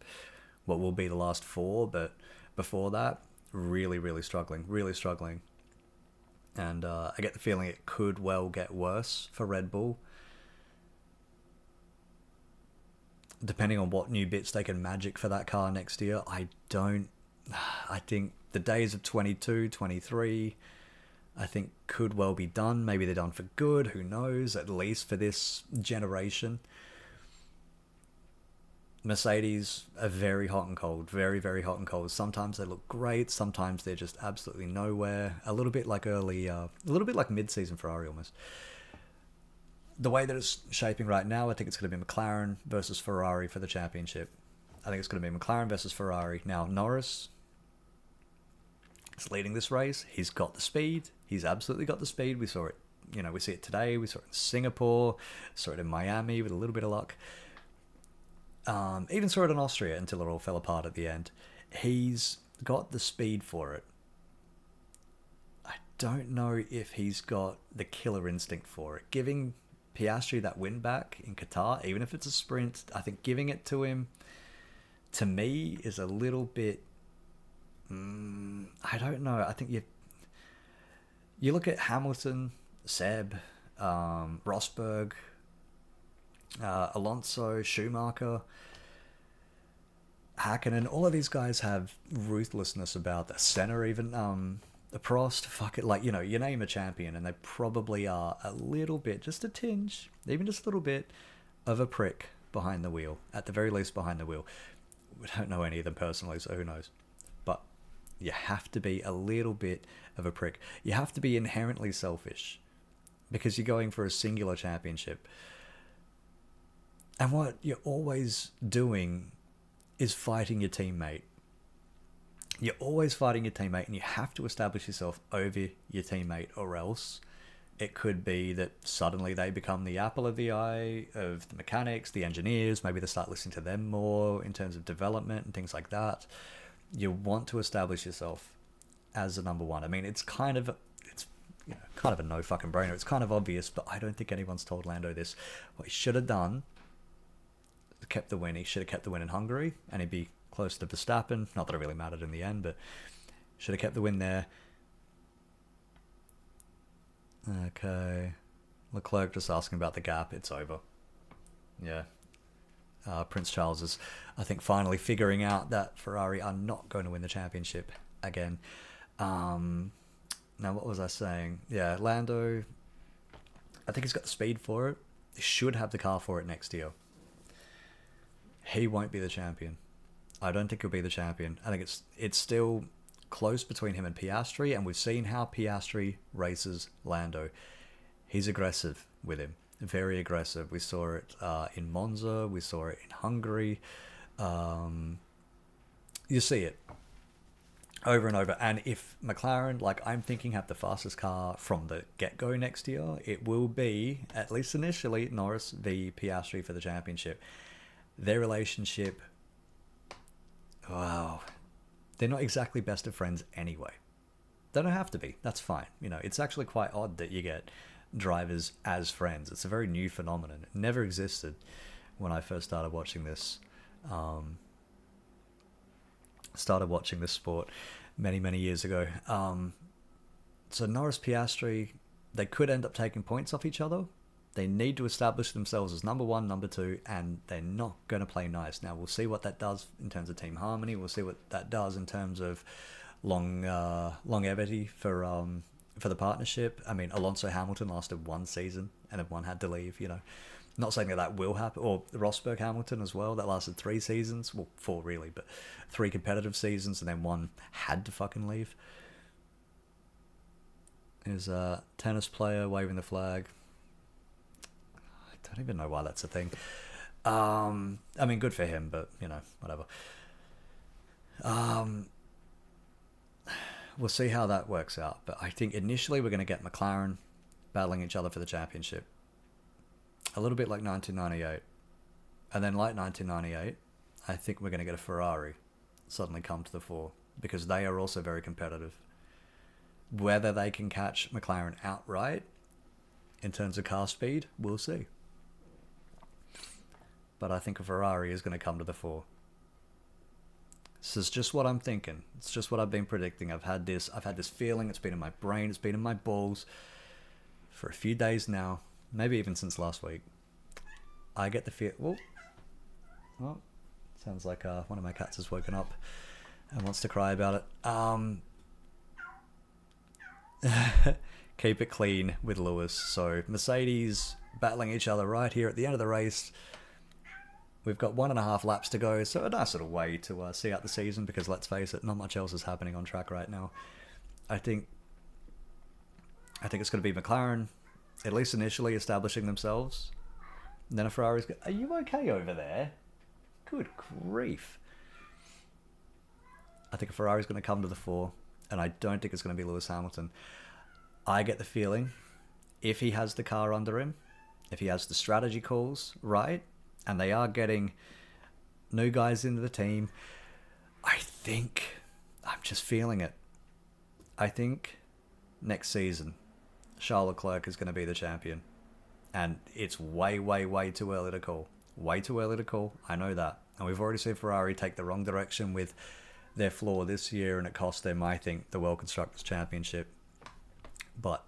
what will be the last 4, but before that, really struggling. And I get the feeling it could well get worse for Red Bull, depending on what new bits they can magic for that car next year. I think the days of 22, 23, I think could well be done. Maybe they're done for good, who knows, at least for this generation. Mercedes are very hot and cold, very hot and cold. Sometimes they look great, sometimes they're just absolutely nowhere. A little bit like mid-season Ferrari almost. The way that it's shaping right now, I think it's going to be McLaren versus Ferrari for the championship. I think it's going to be McLaren versus Ferrari. Now, Norris is leading this race. He's got the speed. He's absolutely got the speed. We saw it, we see it today. We saw it in Singapore. Saw it in Miami with a little bit of luck. Even saw it in Austria until it all fell apart at the end. He's got the speed for it. I don't know if he's got the killer instinct for it. Giving Piastri that win back in Qatar, even if it's a sprint, I think giving it to him, to me, is a little bit... I don't know. I think you look at Hamilton, Seb, Rosberg, Alonso, Schumacher, Hakkinen, all of these guys have ruthlessness about their Senna, even Prost, fuck it, like, you name a champion and they probably are a little bit, just a tinge, even just a little bit of a prick behind the wheel, at the very least behind the wheel. We don't know any of them personally, so who knows, but you have to be a little bit of a prick. You have to be inherently selfish because you're going for a singular championship. And what you're always doing is fighting your teammate. You're always fighting your teammate, and you have to establish yourself over your teammate, or else it could be that suddenly they become the apple of the eye of the mechanics, the engineers. Maybe they start listening to them more in terms of development and things like that. You want to establish yourself as the number one. I mean, it's kind of a no fucking brainer. It's kind of obvious, but I don't think anyone's told Lando this. What he should have done, kept the win. He should have kept the win in Hungary, and he'd be close to Verstappen. Not that it really mattered in the end, but Should have kept the win there. Okay. Leclerc just asking about the gap. It's over. Yeah. Prince Charles is, I think, finally figuring out that Ferrari are not going to win the championship again. Now, what was I saying? Yeah, Lando, I think he's got the speed for it. He should have the car for it next year. He won't be the champion. I don't think he'll be the champion. I think it's still close between him and Piastri, and we've seen how Piastri races Lando. He's aggressive with him. Very aggressive. We saw it in Monza. We saw it in Hungary. You see it over and over. And if McLaren, like I'm thinking, have the fastest car from the get-go next year, it will be, at least initially, Norris v Piastri for the championship. Their relationship, wow, they're not exactly best of friends anyway. They don't have to be. That's fine. You know, it's actually quite odd that you get drivers as friends. It's a very new phenomenon. It never existed when I first started watching this. Started watching this sport many years ago. So Norris, Piastri, they could end up taking points off each other. They need to establish themselves as number one, number two, and they're not going to play nice. Now, we'll see what that does in terms of team harmony. We'll see what that does in terms of longevity for the partnership. I mean, Alonso Hamilton lasted one season, and then one had to leave, you know. Not saying that will happen. Or Rosberg Hamilton as well. That lasted 3 seasons. Well, 4 really, but 3 competitive seasons, and then one had to fucking leave. There's a tennis player waving the flag. I don't even know why that's a thing. I mean, good for him, but, you know, whatever. We'll see how that works out. But I think initially we're going to get McLaren battling each other for the championship. A little bit like 1998. And then like 1998, I think we're going to get a Ferrari suddenly come to the fore, because they are also very competitive. Whether they can catch McLaren outright in terms of car speed, we'll see. But I think a Ferrari is going to come to the fore. This is just what I'm thinking. It's just what I've been predicting. I've had this feeling. It's been in my brain. It's been in my balls for a few days now. Maybe even since last week. I get the feel... Well, sounds like one of my cats has woken up and wants to cry about it. Keep it clean with Lewis. So Mercedes battling each other right here at the end of the race. We've got 1.5 laps to go, so a nice little way to see out the season, because let's face it, not much else is happening on track right now. I think it's going to be McLaren, at least initially, establishing themselves. And then a Ferrari's going, are you okay over there? Good grief. I think a Ferrari's going to come to the fore, and I don't think it's going to be Lewis Hamilton. I get the feeling, if he has the car under him, if he has the strategy calls right, and they are getting new guys into the team, I think, I'm just feeling it. I think next season, Charles Leclerc is going to be the champion. And it's way too early to call. Way too early to call. I know that. And we've already seen Ferrari take the wrong direction with their flaw this year, and it cost them, I think, the World Constructors' Championship. But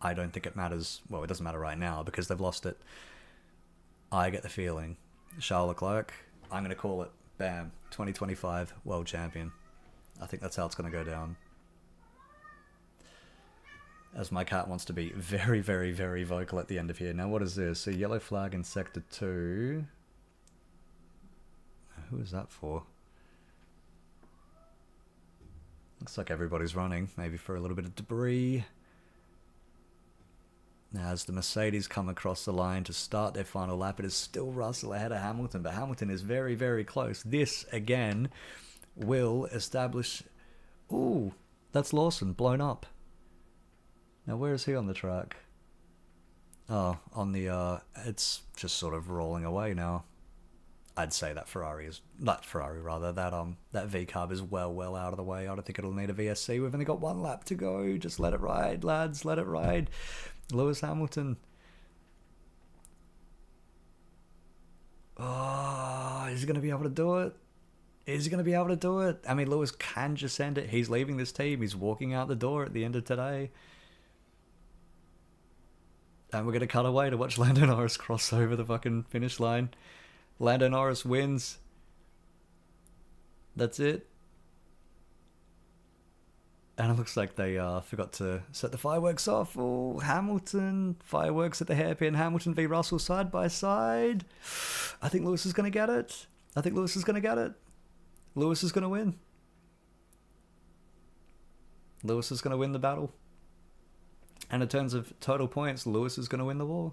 I don't think it matters. Well, it doesn't matter right now because they've lost it. I get the feeling Charles Leclerc, I'm going to call it, bam, 2025 World Champion. I think that's how it's going to go down. As my cat wants to be very vocal at the end of here. Now, what is this? A yellow flag in Sector 2. Who is that for? Looks like everybody's running, maybe for a little bit of debris. Now, as the Mercedes come across the line to start their final lap, it is still Russell ahead of Hamilton, but Hamilton is very close. This, again, will establish... Ooh, that's Lawson, blown up. Now, where is he on the track? Oh, on the... it's just sort of rolling away now. I'd say that Ferrari is... That Ferrari, rather. That V-carb is well out of the way. I don't think it'll need a VSC. We've only got 1 lap to go. Just let it ride, lads. Let it ride. Lewis Hamilton. Oh, is he going to be able to do it? Is he going to be able to do it? I mean, Lewis can just send it. He's leaving this team. He's walking out the door at the end of today. And we're going to cut away to watch Lando Norris cross over the fucking finish line. Lando Norris wins. That's it. And it looks like they forgot to set the fireworks off. Oh, Hamilton. Fireworks at the hairpin. Hamilton v Russell side by side. I think Lewis is going to get it. Lewis is going to win. Lewis is going to win the battle. And in terms of total points, Lewis is going to win the war.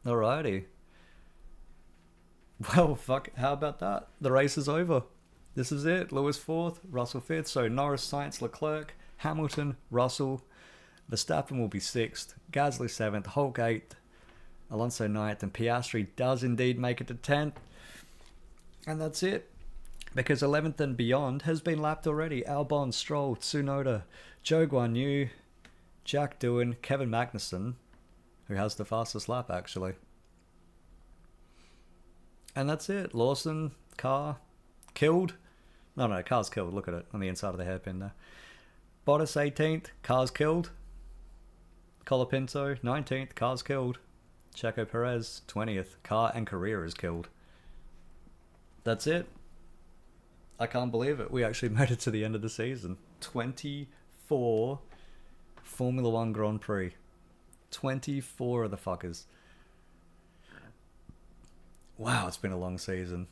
Alrighty. Well, fuck, how about that? The race is over. This is it. Lewis 4th, Russell 5th. So Norris, Sainz, Leclerc, Hamilton, Russell. Verstappen will be 6th. Gasly 7th. Hulk 8th. Alonso 9th. And Piastri does indeed make it to 10th. And that's it. Because 11th and beyond has been lapped already. Albon, Stroll, Tsunoda, Zhou Guanyu, Jack Doohan, Kevin Magnussen, who has the fastest lap actually. And that's it. Lawson, car, killed. No, car's killed. Look at it on the inside of the hairpin there. Bottas 18th, car's killed. Colapinto 19th, car's killed. Checo Perez 20th, car and career is killed. That's it. I can't believe it. We actually made it to the end of the season. 24 Formula One Grand Prix. 24 of the fuckers. Wow, it's been a long season.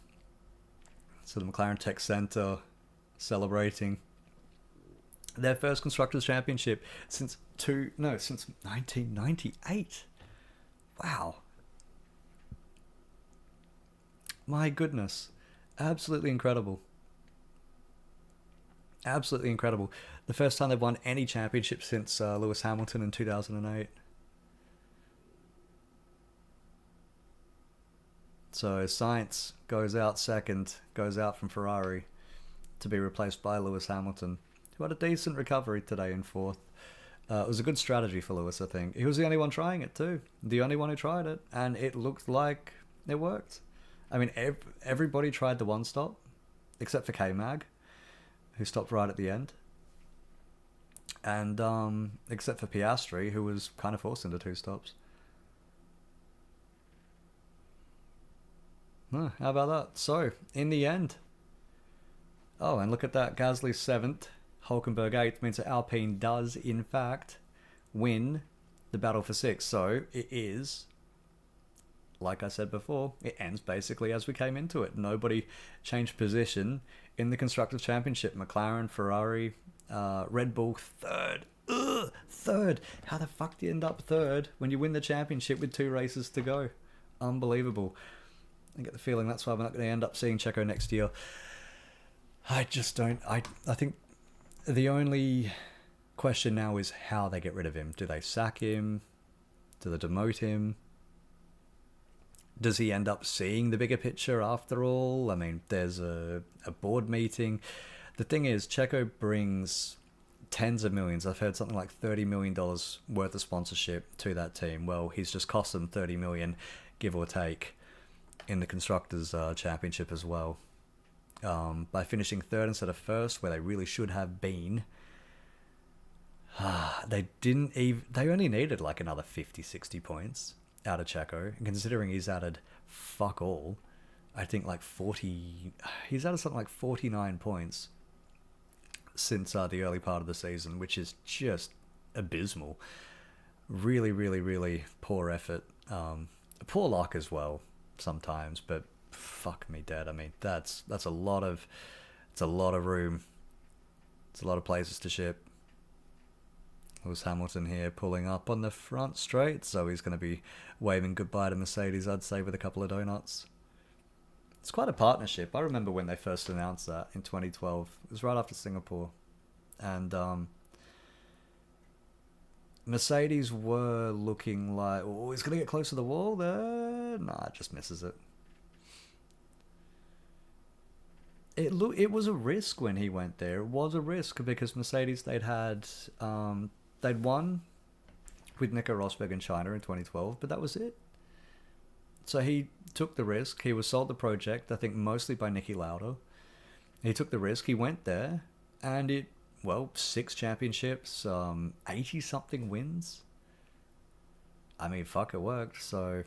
So the McLaren Tech Centre celebrating their first Constructors' Championship since 1998. Wow. My goodness. Absolutely incredible. Absolutely incredible. The first time they've won any championship since Lewis Hamilton in 2008. So Sainz goes out second, goes out from Ferrari to be replaced by Lewis Hamilton, who had a decent recovery today in 4th. It was a good strategy for Lewis, I think. He was the only one trying it too. The only one who tried it, and it looked like it worked. I mean, everybody tried the one stop, except for K-Mag, who stopped right at the end. And except for Piastri, who was kind of forced into 2 stops. How about that? So, in the end... Oh, and look at that. Gasly 7th, Hulkenberg 8th, means that Alpine does, in fact, win the battle for 6th. So, it is... Like I said before, it ends basically as we came into it. Nobody changed position in the Constructors' Championship. McLaren, Ferrari, Red Bull, 3rd. Ugh, 3rd. How the fuck do you end up 3rd when you win the championship with 2 races to go? Unbelievable. I get the feeling that's why we're not going to end up seeing Checo next year. I just don't... I think the only question now is how they get rid of him. Do they sack him? Do they demote him? Does he end up seeing the bigger picture after all? I mean, there's a board meeting. The thing is, Checo brings tens of millions. I've heard something like $30 million worth of sponsorship to that team. Well, he's just cost them $30 million, give or take, in the Constructors' Championship as well. By finishing 3rd instead of 1st, where they really should have been. They only needed like another 50, 60 points out of Checo, and considering he's added fuck all, I think like 40, he's added something like 49 points since the early part of the season, which is just abysmal. Really, really, really poor effort. Poor luck as well sometimes, but fuck me dead. I mean, that's a lot of, it's a lot of room. It's a lot of places to ship. Lewis Hamilton here pulling up on the front straight, so he's going to be waving goodbye to Mercedes, I'd say, with a couple of donuts. It's quite a partnership. I remember when they first announced that in 2012. It was right after Singapore. And Mercedes were looking like, oh, he's going to get close to the wall there. Nah, it just misses it. It was a risk when he went there. It was a risk because Mercedes, they'd won with Nico Rosberg in China in 2012, but that was it. So he took the risk. He was sold the project, I think mostly by Niki Lauda. He took the risk. He went there, and it, well, 6 championships, 80-something wins. I mean, fuck, it worked. So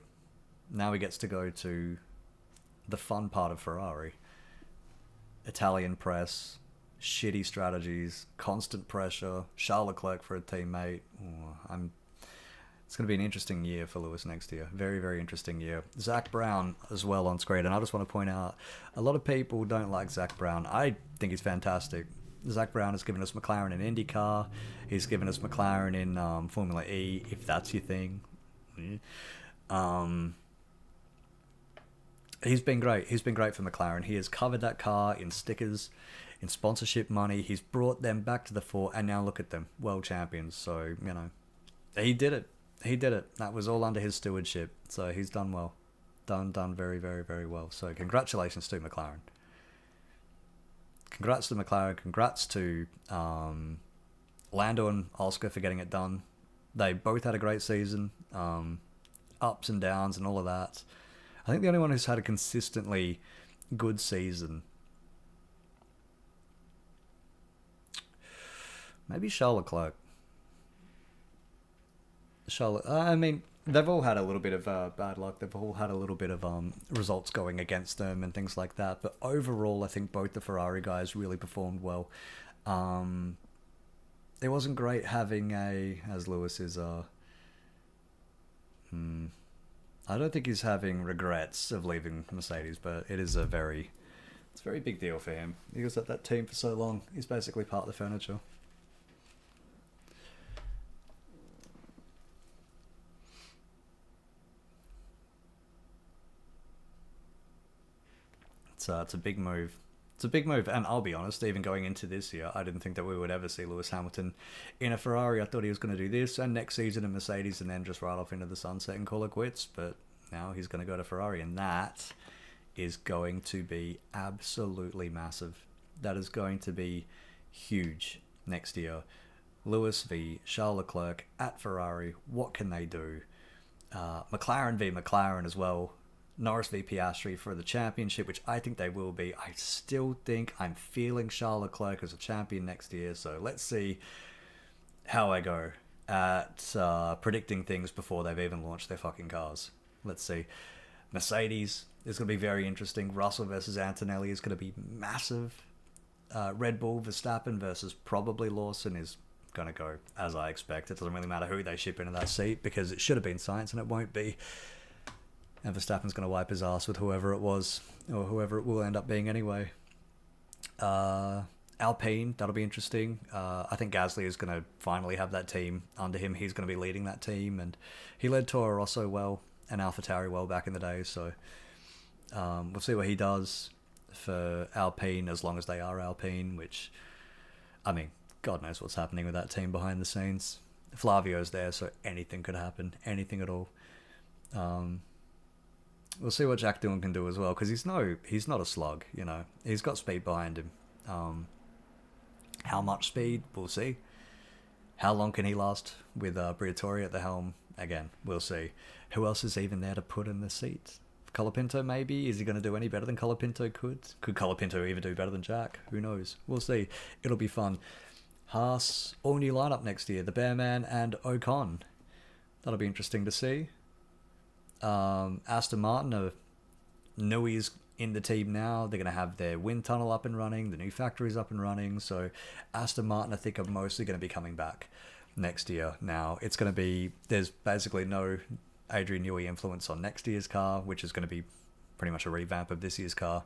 now he gets to go to the fun part of Ferrari. Italian press, shitty strategies, constant pressure, Charles Leclerc for a teammate. It's going to be an interesting year for Lewis next year. Very, very interesting year. Zach Brown as well on screen. And I just want to point out, a lot of people don't like Zach Brown. I think he's fantastic. Zach Brown has given us McLaren in IndyCar. He's given us McLaren in Formula E, if that's your thing. He's been great. He's been great for McLaren. He has covered that car in stickers, in sponsorship money. He's brought them back to the fore, and now look at them, world champions. So, you know, he did it. He did it. That was all under his stewardship. So he's done well. Done very, very, very well. So congratulations to McLaren. Congrats to McLaren. Congrats to Lando and Oscar for getting it done. They both had a great season. Ups and downs and all of that. I think the only one who's had a consistently good season, maybe Charles Leclerc. I mean, they've all had a little bit of bad luck. They've all had a little bit of results going against them and things like that. But overall, I think both the Ferrari guys really performed well. It wasn't great having as Lewis is I don't think he's having regrets of leaving Mercedes, but it's a very big deal for him. He was at that team for so long. He's basically part of the furniture. It's a big move. It's a big move, and I'll be honest, even going into this year, I didn't think that we would ever see Lewis Hamilton in a Ferrari. I thought he was going to do this, and next season in Mercedes, and then just ride off into the sunset and call it quits, but now he's going to go to Ferrari, and that is going to be absolutely massive. That is going to be huge next year. Lewis v Charles Leclerc at Ferrari, what can they do? McLaren v McLaren as well. Norris v Piastri for the championship, which I think they will be. I still think I'm feeling Charles Leclerc as a champion next year, so let's see how I go at predicting things before they've even launched their fucking cars. Let's see. Mercedes is going to be very interesting. Russell versus Antonelli is going to be massive. Red Bull, Verstappen versus probably Lawson is going to go as I expect. It doesn't really matter who they ship into that seat because it should have been Sainz and it won't be. And Verstappen's going to wipe his ass with whoever it was, or whoever it will end up being anyway. Alpine, that'll be interesting. I think Gasly is going to finally have that team under him. He's going to be leading that team, and he led Toro Rosso well and AlphaTauri well back in the day. So we'll see what he does for Alpine, as long as they are Alpine. Which, I mean, God knows what's happening with that team behind the scenes. Flavio's there, so anything could happen, anything at all. We'll see what Jack Dillon can do as well, because he's not a slug, you know. He's got speed behind him. How much speed? We'll see. How long can he last with Briatore at the helm? Again, we'll see. Who else is even there to put in the seat? Colapinto, maybe? Is he going to do any better than Colapinto could? Could Colapinto even do better than Jack? Who knows? We'll see. It'll be fun. Haas, all new lineup next year. The Bearman and Ocon. That'll be interesting to see. Aston Martin, Newey's in the team now. They're going to have their wind tunnel up and running. The new factory's up and running. So Aston Martin, I think, are mostly going to be coming back next year. Now, it's going to be... There's basically no Adrian Newey influence on next year's car, which is going to be pretty much a revamp of this year's car.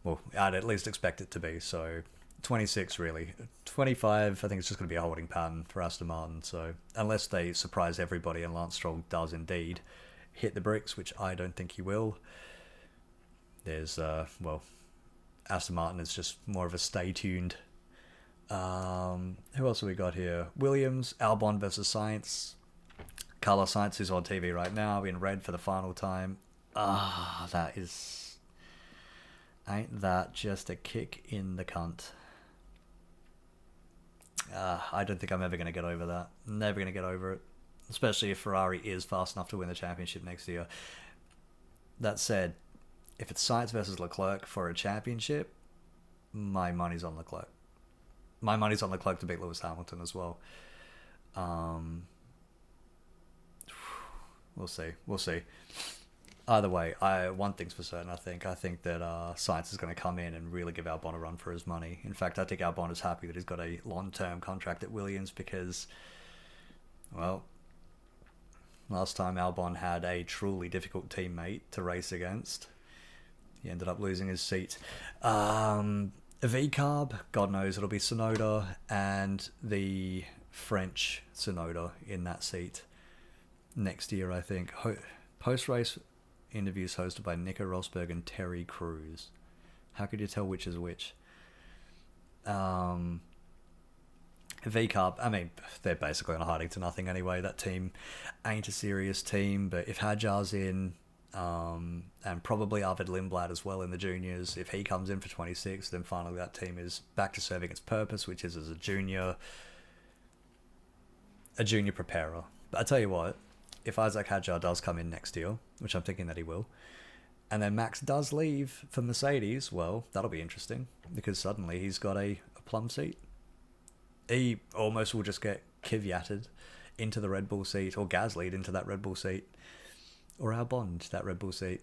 Well, I'd at least expect it to be. So 26, really. 25, I think it's just going to be a holding pattern for Aston Martin. So unless they surprise everybody and Lance Stroll does indeed hit the bricks, which I don't think he will, there's, Aston Martin is just more of a stay tuned. Who else have we got here? Williams, Albon versus Sainz. Carlos Sainz is on TV right now in red for the final time. That is... Ain't that just a kick in the cunt? I don't think I'm ever going to get over that. Never going to get over it. Especially if Ferrari is fast enough to win the championship next year. That said, if it's Sainz versus Leclerc for a championship, my money's on Leclerc. My money's on Leclerc to beat Lewis Hamilton as well. We'll see. We'll see. Either way, one thing's for certain, I think. I think that Sainz is going to come in and really give Albon a run for his money. In fact, I think Albon is happy that he's got a long-term contract at Williams because, well, last time Albon had a truly difficult teammate to race against. He ended up losing his seat. V-Carb, God knows it'll be Tsunoda and the French Tsunoda in that seat next year, I think. Post-race interviews hosted by Nico Rosberg and Terry Crews. How could you tell which is which? V-Carb, I mean, they're basically on a hiding to nothing anyway. That team ain't a serious team, but if Hadjar's in, and probably Arvid Lindblad as well in the juniors, if he comes in for 26, then finally that team is back to serving its purpose, which is as a junior preparer. But I tell you what, if Isaac Hadjar does come in next year, which I'm thinking that he will, and then Max does leave for Mercedes, well, that'll be interesting, because suddenly he's got a plum seat. He almost will just get Kvyatted into the Red Bull seat, or Gasly'd into that Red Bull seat, or Albon into that Red Bull seat.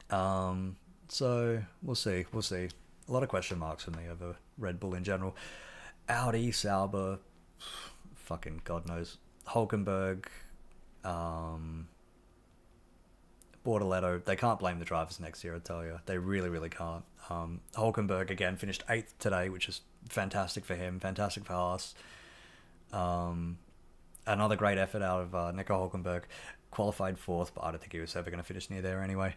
So we'll see. We'll see. A lot of question marks for me over Red Bull in general. Audi, Sauber, fucking God knows. Hulkenberg, Bortoletto, they can't blame the drivers next year, I tell you. They really, really can't. Hulkenberg, again, finished 8th today, which is fantastic for him, fantastic for Haas. Another great effort out of Nico Hulkenberg. Qualified 4th, but I don't think he was ever going to finish near there anyway.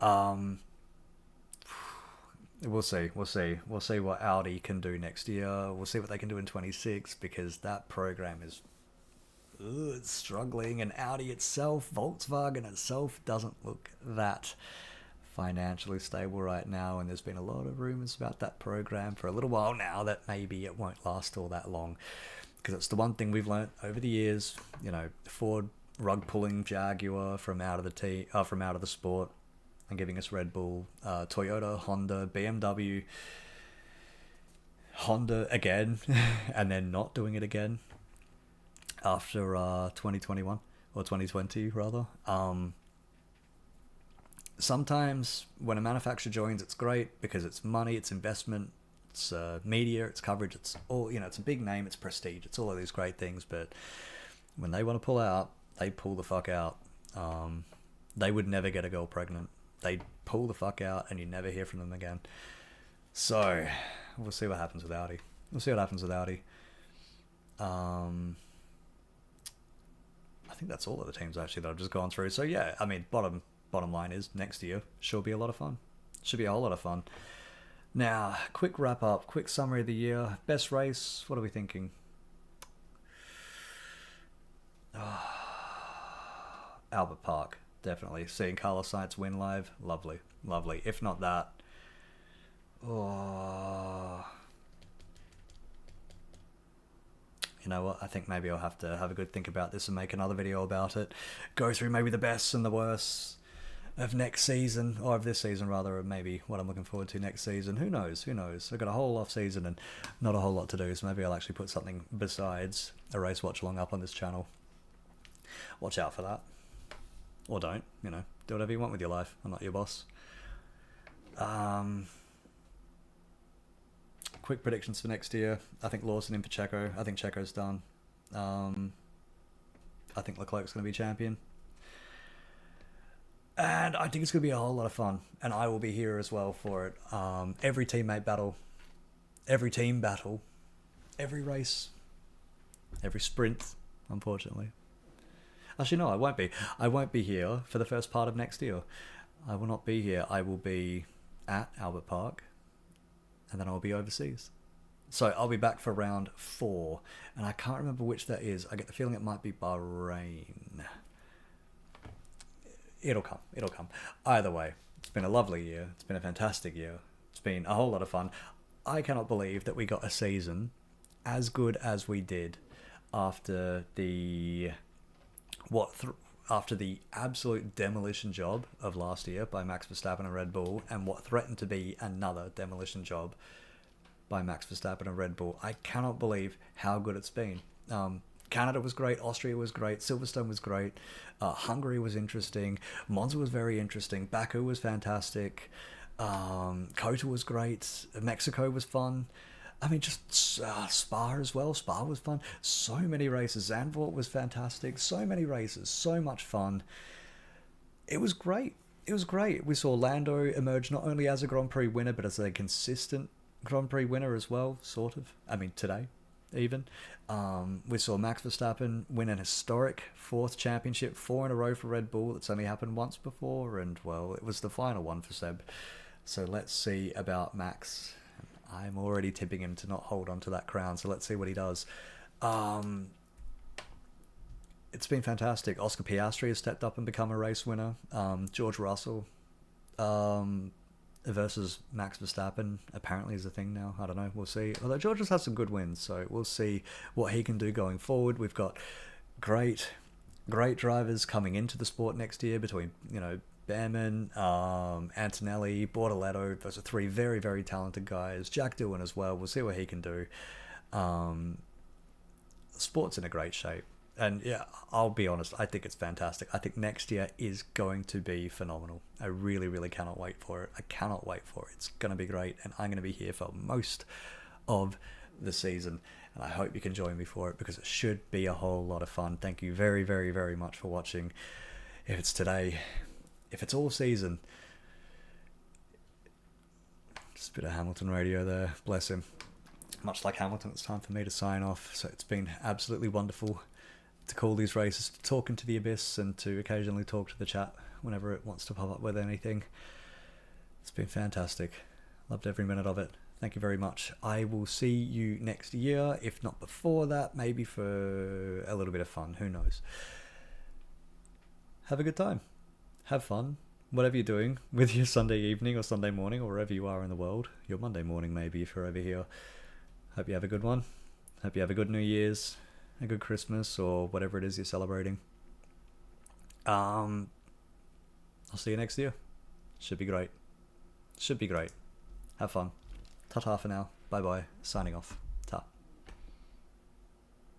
We'll see. We'll see. We'll see what Audi can do next year. We'll see what they can do in 26, because that program is it's struggling, and Audi itself, Volkswagen itself, doesn't look that financially stable right now, and there's been a lot of rumors about that program for a little while now that maybe it won't last all that long, because it's the one thing we've learnt over the years. You know, Ford rug pulling Jaguar from out of the sport and giving us Red Bull, Toyota, Honda, BMW, Honda again, and then not doing it again after 2021 or 2020 rather. Sometimes when a manufacturer joins, it's great because it's money, it's investment, it's media, it's coverage, it's all, you know, it's a big name, it's prestige, it's all of these great things. But when they want to pull out, they pull the fuck out. They would never get a girl pregnant. They pull the fuck out and you never hear from them again. So we'll see what happens with Audi. We'll see what happens with Audi. I think that's all of the teams actually that I've just gone through. So yeah, I mean, bottom line is next year should be a lot of fun. Should be a whole lot of fun. Now, quick wrap up, quick summary of the year. Best race, what are we thinking? Albert Park, definitely. Seeing Carlos Sainz win live, lovely, lovely. If not that, you know what, I think maybe I'll have to have a good think about this and make another video about it. Go through maybe the bests and the worsts of next season, or of this season rather, or maybe what I'm looking forward to next season. Who knows? Who knows? I've got a whole off season and not a whole lot to do, so maybe I'll actually put something besides a race watch along up on this channel. Watch out for that. Or don't, you know, do whatever you want with your life. I'm not your boss. Quick predictions for next year. I think Lawson in for Checo. I think Checo's done. I think Leclerc's going to be champion. And I think it's going to be a whole lot of fun. And I will be here as well for it. Every teammate battle. Every team battle. Every race. Every sprint, unfortunately. Actually, no, I won't be. I won't be here for the first part of next year. I will not be here. I will be at Albert Park, and then I'll be overseas. So I'll be back for round 4, and I can't remember which that is. I get the feeling it might be Bahrain. It'll come. It'll come. Either way, it's been a lovely year. It's been a fantastic year. It's been a whole lot of fun. I cannot believe that we got a season as good as we did after the after the absolute demolition job of last year by Max Verstappen and Red Bull, and what threatened to be another demolition job by Max Verstappen and Red Bull, I cannot believe how good it's been. Canada was great, Austria was great, Silverstone was great, Hungary was interesting, Monza was very interesting, Baku was fantastic, Kota was great, Mexico was fun. I mean, just Spa as well. Spa was fun. So many races. Zandvoort was fantastic. So many races. So much fun. It was great. It was great. We saw Lando emerge not only as a Grand Prix winner, but as a consistent Grand Prix winner as well, sort of. I mean, today, even. We saw Max Verstappen win an historic 4th championship, 4 in a row for Red Bull. That's only happened once before, and, well, it was the final one for Seb. So let's see about Max. I'm already tipping him to not hold on to that crown, so let's see what he does. It's been fantastic. Oscar Piastri has stepped up and become a race winner. George Russell versus Max Verstappen apparently is a thing now. I don't know. We'll see. Although George has had some good wins, so we'll see what he can do going forward. We've got great drivers coming into the sport next year between, Behrman, Antonelli, Bortoletto. Those are 3 very, very talented guys. Jack Doohan as well. We'll see what he can do. The sport's in a great shape. And yeah, I'll be honest, I think it's fantastic. I think next year is going to be phenomenal. I really, really cannot wait for it. I cannot wait for it. It's going to be great. And I'm going to be here for most of the season. And I hope you can join me for it, because it should be a whole lot of fun. Thank you very, very, very much for watching. If it's today, if it's all season, just a bit of Hamilton radio there, bless him. Much like Hamilton, it's time for me to sign off. So it's been absolutely wonderful to call these races, to talk into the abyss, and to occasionally talk to the chat whenever it wants to pop up with anything. It's been fantastic. Loved every minute of it. Thank you very much. I will see you next year, if not before that, maybe for a little bit of fun. Who knows? Have a good time. Have fun. Whatever you're doing with your Sunday evening or Sunday morning, or wherever you are in the world. Your Monday morning, maybe, if you're over here. Hope you have a good one. Hope you have a good New Year's, a good Christmas, or whatever it is you're celebrating. I'll see you next year. Should be great. Should be great. Have fun. Ta-ta for now. Bye-bye. Signing off.